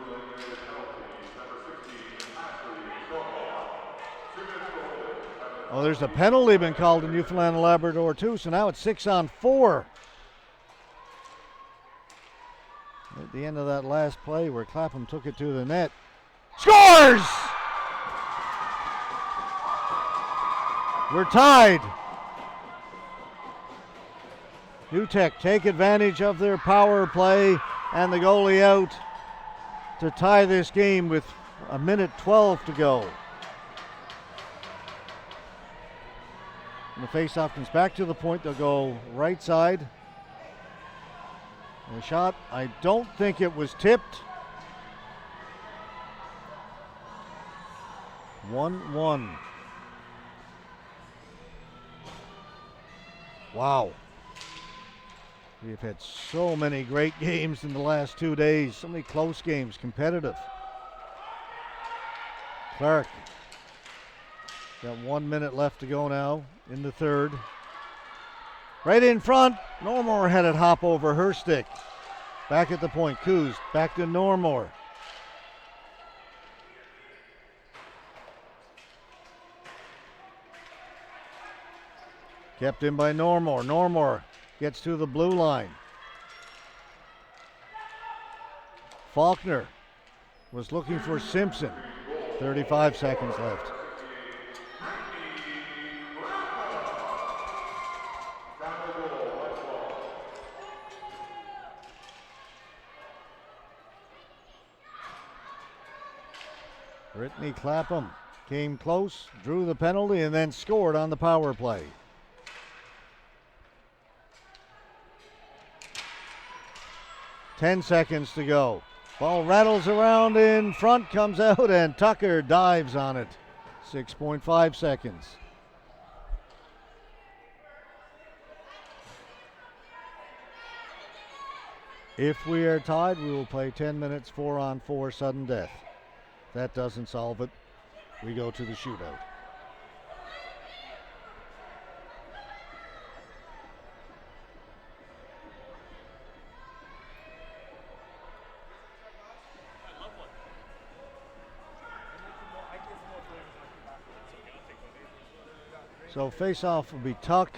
there's a penalty been called in Newfoundland and Labrador too, so now it's 6-on-4. At the end of that last play where Clapham took it to the net. Scores! We're tied. NewTek take advantage of their power play and the goalie out to tie this game with 1:12 to go. And the faceoff comes back to the point. They'll go right side. And the shot, I don't think it was tipped. 1-1. Wow. We've had so many great games in the last 2 days. So many close games, competitive. Clark. Got 1 minute left to go now in the third. Right in front. Normore had it hop over her stick. Back at the point. Coos back to Normore. Kept in by Normore. Normore gets to the blue line. Faulkner was looking for Simpson. 35 seconds left. Brittany Clapham came close, drew the penalty, and then scored on the power play. Ten seconds to go. Ball rattles around in front, comes out, and Tucker dives on it. 6.5 seconds. If we are tied, we will play 10 minutes 4-on-4 sudden death. If that doesn't solve it, we go to the shootout. So face-off will be Tuck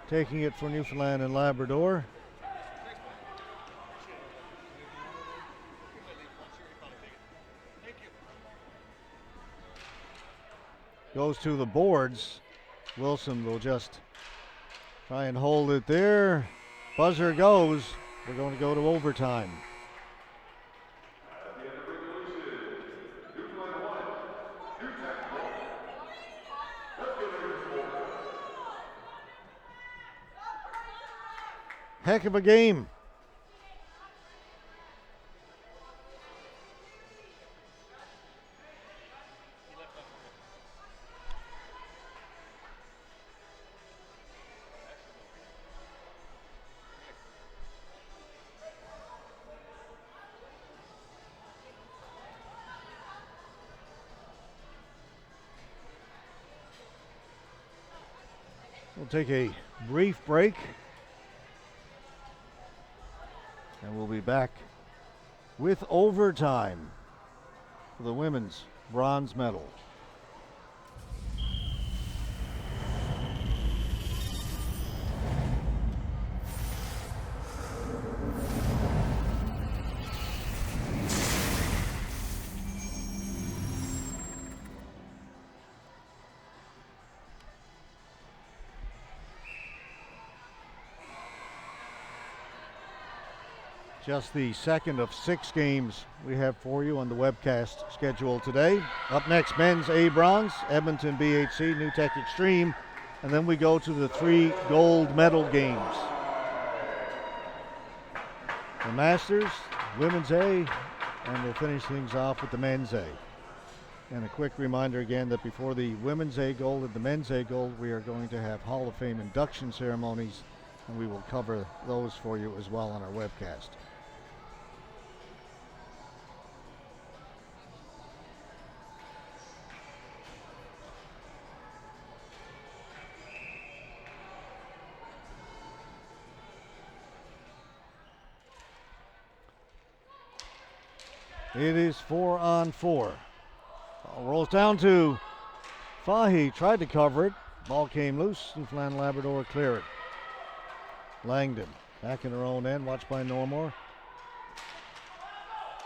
taking it for Newfoundland and Labrador. Goes to the boards. Wilson will just try and hold it there. Buzzer goes. We're going to go to overtime. Heck of a game. We'll take a brief break, and we'll be back with overtime for the women's bronze medal. Just the second of 6 games we have for you on the webcast schedule today. Up next, men's A bronze, Edmonton BHC, New Tech Extreme, and then we go to the 3 gold medal games. The Masters, women's A, and we'll finish things off with the men's A. And a quick reminder again that before the women's A gold and the men's A gold, we are going to have Hall of Fame induction ceremonies, and we will cover those for you as well on our webcast. It is 4-on-4. Ball rolls down to Fahy. Tried to cover it. Ball came loose. Newfoundland Labrador clear it. Langdon back in her own end. Watched by Normore.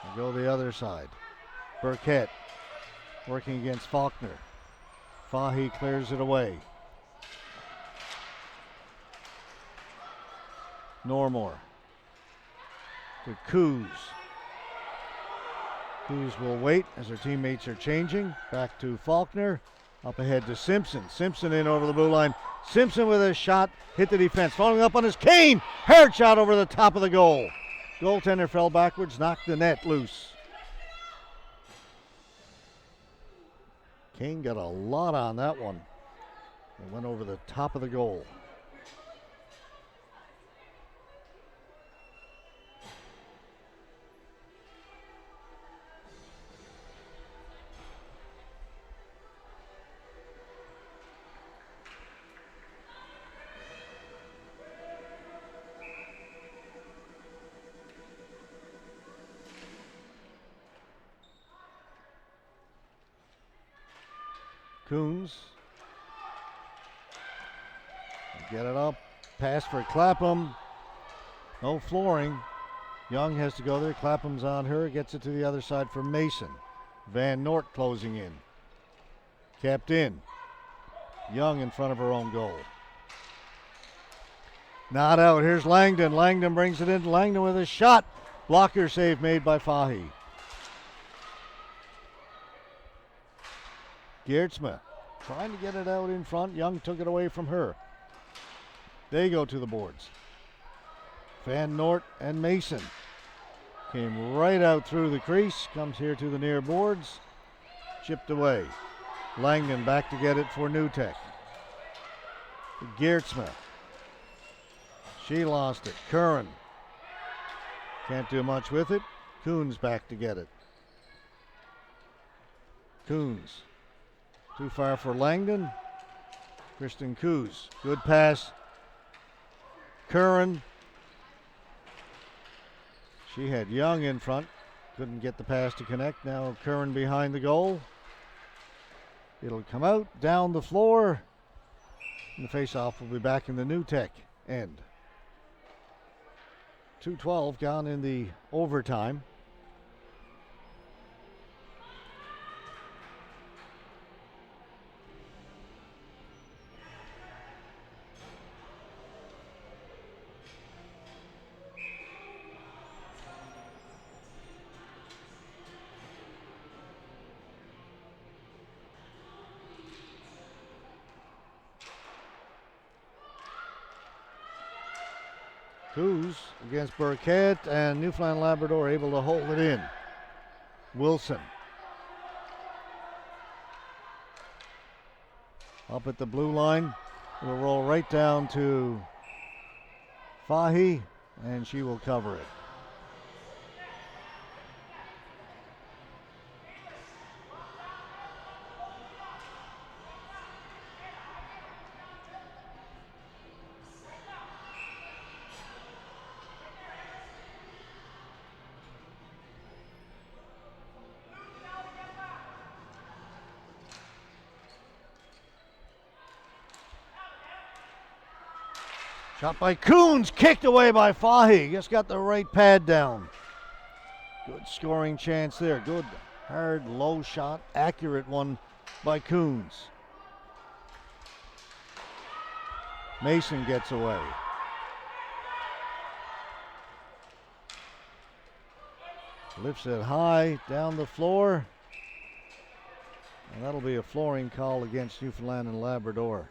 And go the other side. Burkett working against Faulkner. Fahy clears it away. Normore to Coos. Coos will wait as her teammates are changing. Back to Faulkner. Up ahead to Simpson. Simpson in over the blue line. Simpson with a shot. Hit the defense. Following up on his Kane. Hard shot over the top of the goal. Goaltender fell backwards. Knocked the net loose. Kane got a lot on that one. It went over the top of the goal. Coons. Get it up. Pass for Clapham. No flooring. Young has to go there. Clapham's on her. Gets it to the other side for Mason. Van Nort closing in. Kept in. Young in front of her own goal. Not out. Here's Langdon. Langdon brings it in. Langdon with a shot. Blocker save made by Fahy. Geertsma trying to get it out in front. Young took it away from her. They go to the boards. Van Nort and Mason came right out through the crease. Comes here to the near boards. Chipped away. Langdon back to get it for New Tech. Geertsma. She lost it. Curran can't do much with it. Coons back to get it. Coons. Too far for Langdon. Kristen Coos. Good pass. Curran. She had Young in front. Couldn't get the pass to connect. Now Curran behind the goal. It'll come out down the floor. And the face-off will be back in the New Tech end. 2:12 gone in the overtime. Coos against Burkett, and Newfoundland Labrador able to hold it in. Wilson. Up at the blue line. It'll roll right down to Fahy, and she will cover it. Shot by Coons, kicked away by Fahy. Just got the right pad down. Good scoring chance there. Good, hard, low shot, accurate one by Coons. Mason gets away. Lifts it high down the floor. And that'll be a flooring call against Newfoundland and Labrador.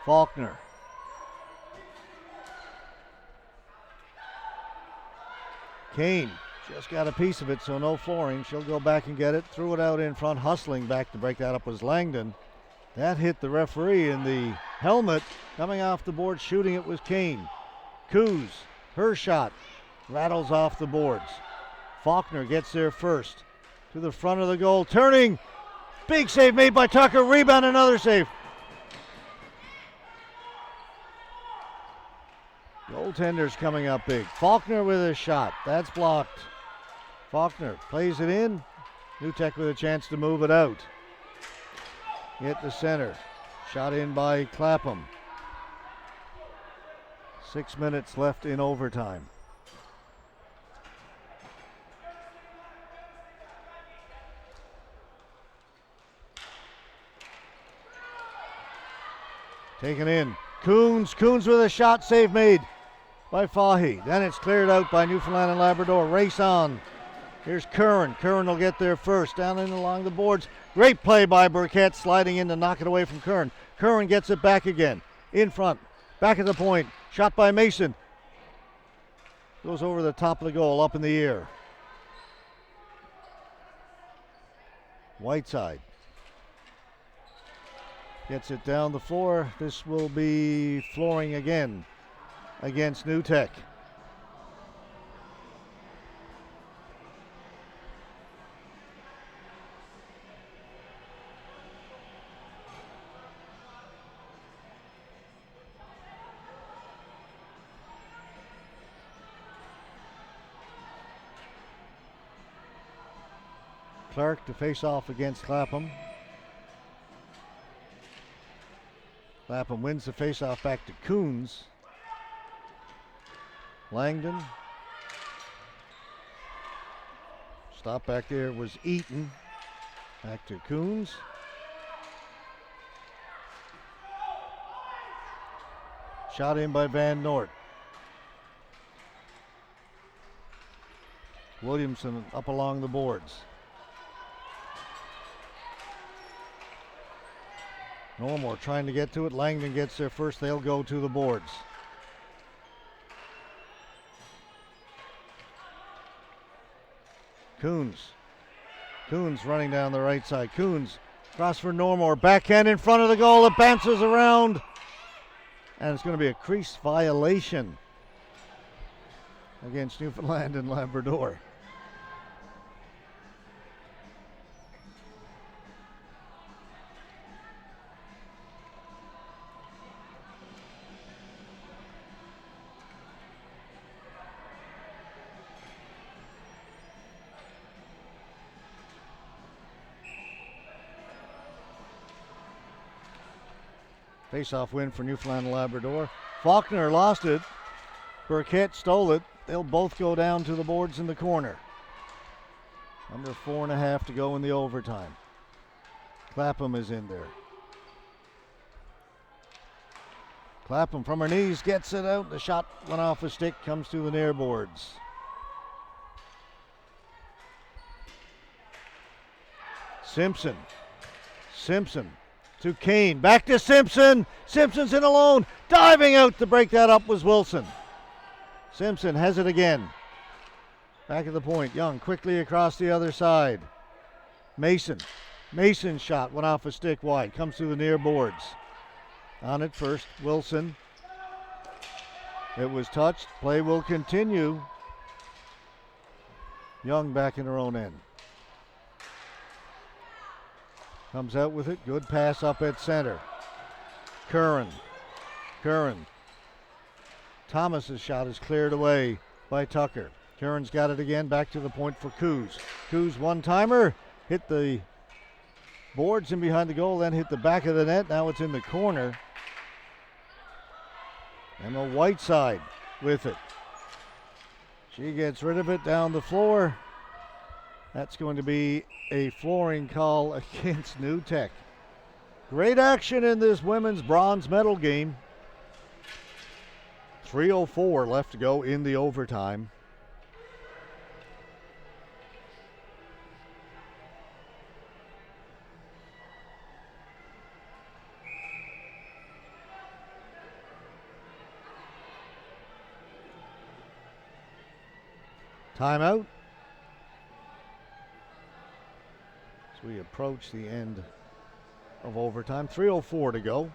Faulkner. Kane just got a piece of it, so no flooring. She'll go back and get it. Threw it out in front. Hustling back to break that up was Langdon. That hit the referee in the helmet. Coming off the board, shooting it was Kane. Coos, her shot, rattles off the boards. Faulkner gets there first. To the front of the goal. Turning. Big save made by Tucker. Rebound, another save. Goaltender's coming up big. Faulkner with a shot. That's blocked. Faulkner plays it in. Newtek with a chance to move it out. Hit the center. Shot in by Clapham. 6 minutes left in overtime. Taken in. Coons with a shot, save made by Fahy. Then it's cleared out by Newfoundland and Labrador. Race on. Here's Curran. Curran will get there first. Down and along the boards. Great play by Burkett, sliding in to knock it away from Curran. Curran gets it back again. In front. Back at the point. Shot by Mason. Goes over the top of the goal, up in the air. Whiteside. Gets it down the floor. This will be flooring again against Newtek. Clark to face off against Clapham. Clapham wins the faceoff back to Coons. Langdon. Stop back there was Eaton. Back to Coons. Shot in by Van Noort. Williamson up along the boards. Normore trying to get to it. Langdon gets there first. They'll go to the boards. Coons running down the right side. Coons cross for Normore. Backhand in front of the goal. It bounces around. And it's going to be a crease violation against Newfoundland and Labrador. Face-off win for Newfoundland and Labrador. Faulkner lost it. Burkett stole it. They'll both go down to the boards in the corner. Under 4.5 to go in the overtime. Clapham is in there. Clapham from her knees gets it out. The shot went off a stick, comes to the near boards. Simpson to Kane. Back to Simpson. Simpson's in alone. Diving out to break that up was Wilson. Simpson has it again. Back of the point. Young quickly across the other side. Mason. Mason's shot went off a stick wide. Comes through the near boards. On it first, Wilson. It was touched. Play will continue. Young back in her own end. Comes out with it. Good pass up at center. Curran. Thomas's shot is cleared away by Tucker. Curran's got it again. Back to the point for Coos. Coos one-timer. Hit the boards in behind the goal, then hit the back of the net. Now it's in the corner. Emma Whiteside with it. She gets rid of it down the floor. That's going to be a flooring call against New Tech. Great action in this women's bronze medal game. 3:04 left to go in the overtime. Timeout. As we approach the end of overtime. 3:04 to go.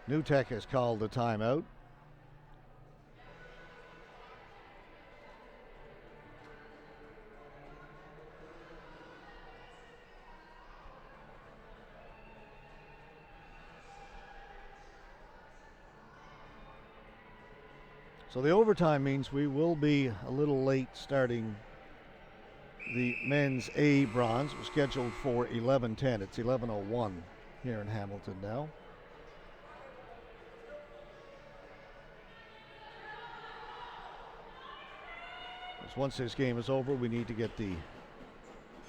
New Tech has called the timeout. So the overtime means we will be a little late starting the men's A bronze. It was scheduled for 11:10. It's 11:01 here in Hamilton now. Once this game is over, we need to get the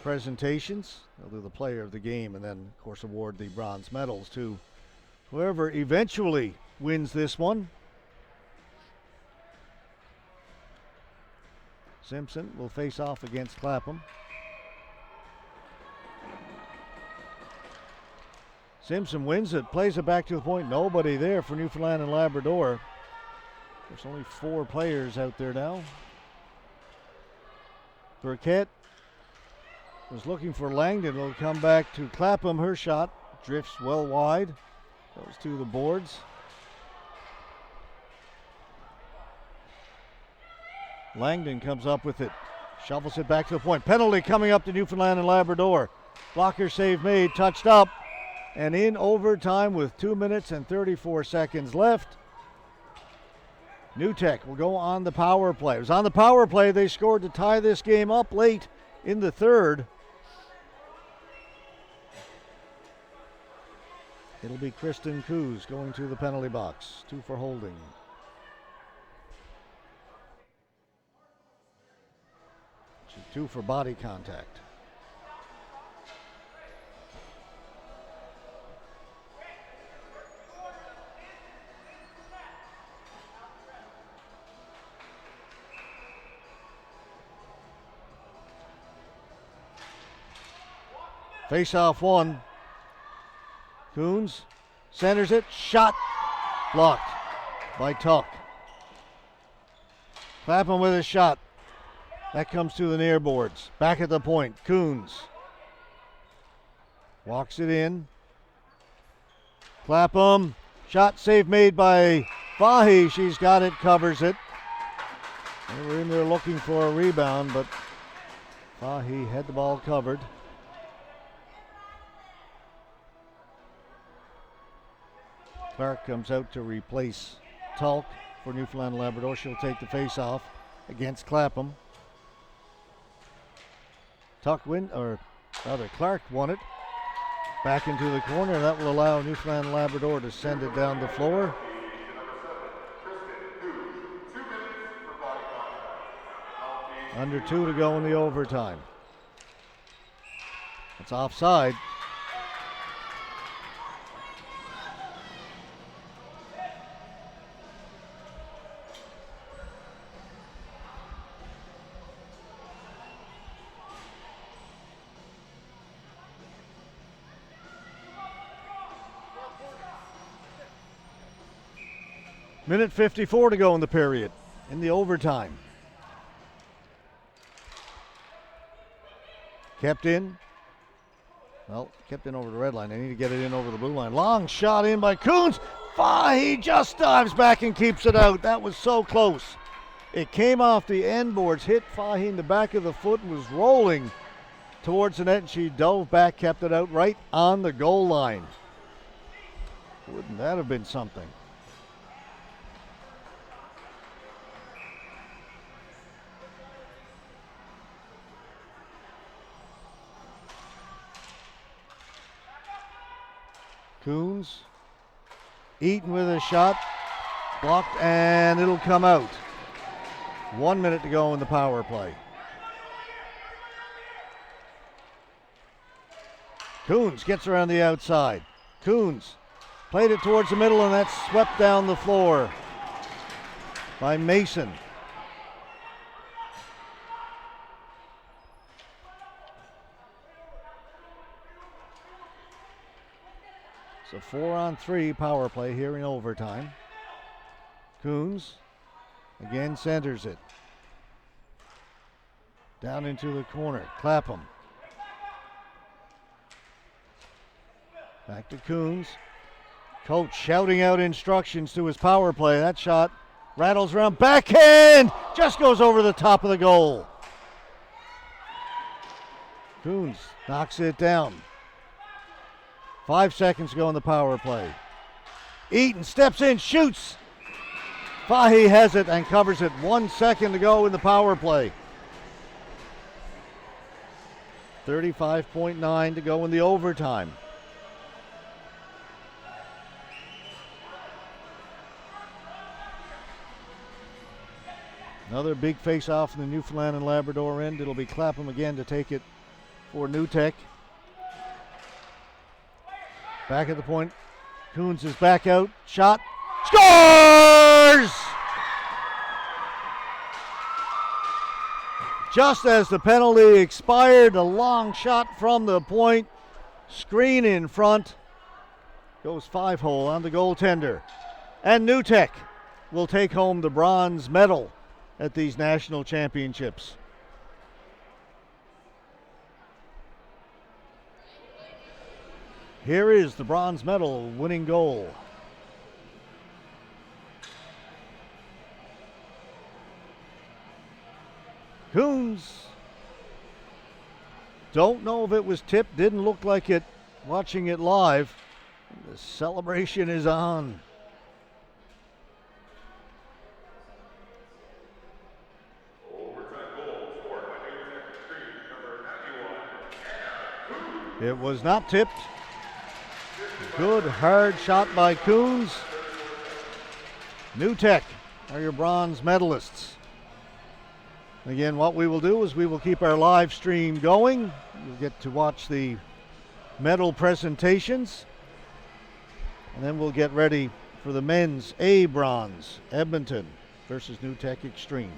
presentations. They'll do the player of the game and then, of course, award the bronze medals to whoever eventually wins this one. Simpson will face off against Clapham. Simpson wins it, plays it back to the point. Nobody there for Newfoundland and Labrador. There's only 4 players out there now. Burkett was looking for Langdon. Will come back to Clapham. Her shot drifts well wide. Goes to the boards. Langdon comes up with it. Shovels it back to the point. Penalty coming up to Newfoundland and Labrador. Blocker save made. Touched up. And in overtime with 2 minutes and 34 seconds left. New Tech will go on the power play. It was on the power play they scored to tie this game up late in the third. It'll be Kristen Coos going to the penalty box. 2 for holding. She's 2 for body contact. Face-off one. Coons centers it. Shot blocked by Tuck. Clapham with a shot. That comes to the near boards. Back at the point. Coons walks it in. Clapham. Shot save made by Fahy. She's got it. Covers it. They were in there looking for a rebound, but Fahy had the ball covered. Clark comes out to replace Tulk for Newfoundland and Labrador. She'll take the face-off against Clapham. Clark won it. Back into the corner. That will allow Newfoundland and Labrador to send it down the floor. Under 2 to go in the overtime. It's offside. Minute 54 to go in the period, in the overtime. Kept in. Well, kept in over the red line. They need to get it in over the blue line. Long shot in by Coons. He just dives back and keeps it out. That was so close. It came off the end boards, hit Fahy in the back of the foot, and was rolling towards the net, and she dove back, kept it out right on the goal line. Wouldn't that have been something? Coons, Eaton with a shot, blocked, and it'll come out. 1 minute to go in the power play. Coons gets around the outside. Coons played it towards the middle, and that's swept down the floor by Mason. It's a 4-on-3 power play here in overtime. Coons again centers it. Down into the corner. Clapham. Back to Coons. Coach shouting out instructions to his power play. That shot rattles around. Backhand! Just goes over the top of the goal. Coons knocks it down. 5 seconds to go in the power play. Eaton steps in, shoots. Fahy has it and covers it. 1 second to go in the power play. 35.9 to go in the overtime. Another big face-off in the Newfoundland and Labrador end. It'll be Clapham again to take it for New Tech. Back at the point. Coons is back out. Shot. Scores! Just as the penalty expired, a long shot from the point. Screen in front. Goes 5-hole on the goaltender. And New Tech will take home the bronze medal at these national championships. Here is the bronze medal winning goal. Coons. Don't know if it was tipped, didn't look like it watching it live. The celebration is on. It was not tipped. Good hard shot by Coons. New Tech are your bronze medalists. Again, what we will do is we will keep our live stream going. You'll get to watch the medal presentations. And then we'll get ready for the men's A bronze, Edmonton versus New Tech Extreme.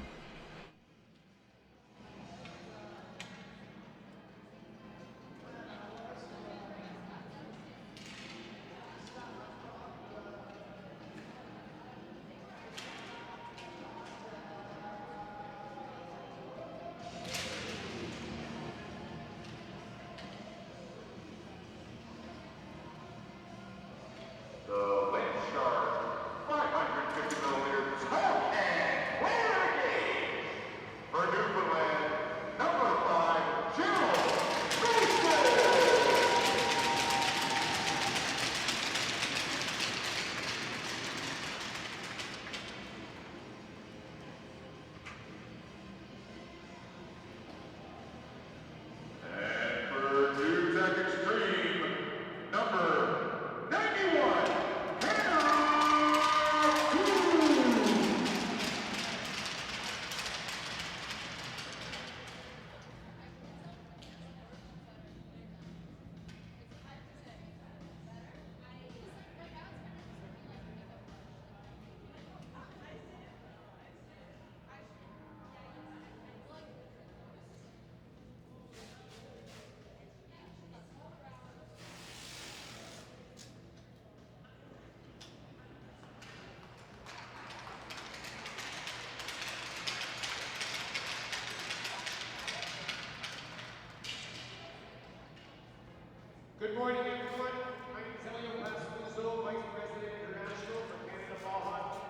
Good morning, everyone. I'm Elio Pascuso, Vice President International for Canada Ball Hockey.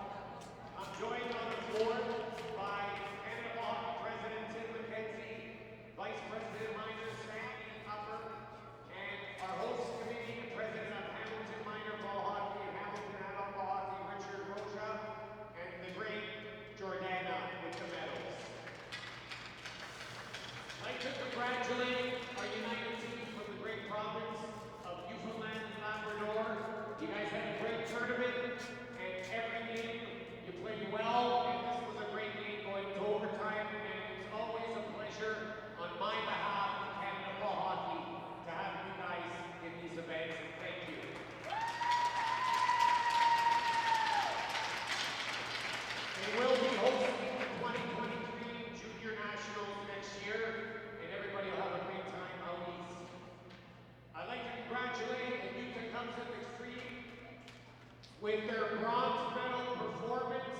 I'm joined on the floor by Canada Ball Hockey President Tim McKenzie, Vice President Minor Sandy Upper, and our host committee, the President of Hamilton Minor Ball Hockey and Hamilton Adult Ball Hockey, Richard Rocha, and the great Jordana with the medals. I'd like to congratulate our United team from the great province of Newfoundland and Labrador. You guys had a great tournament, and every game you played well, and this was a great game going to overtime, and it's always a pleasure on my behalf of Canada Ball Hockey to have you guys in these events, and thank you. We will be hosting the 2023 Junior Nationals next year, and everybody will have a great time out east. I'd like to congratulate the Utah Cubs at Extreme with their bronze medal performance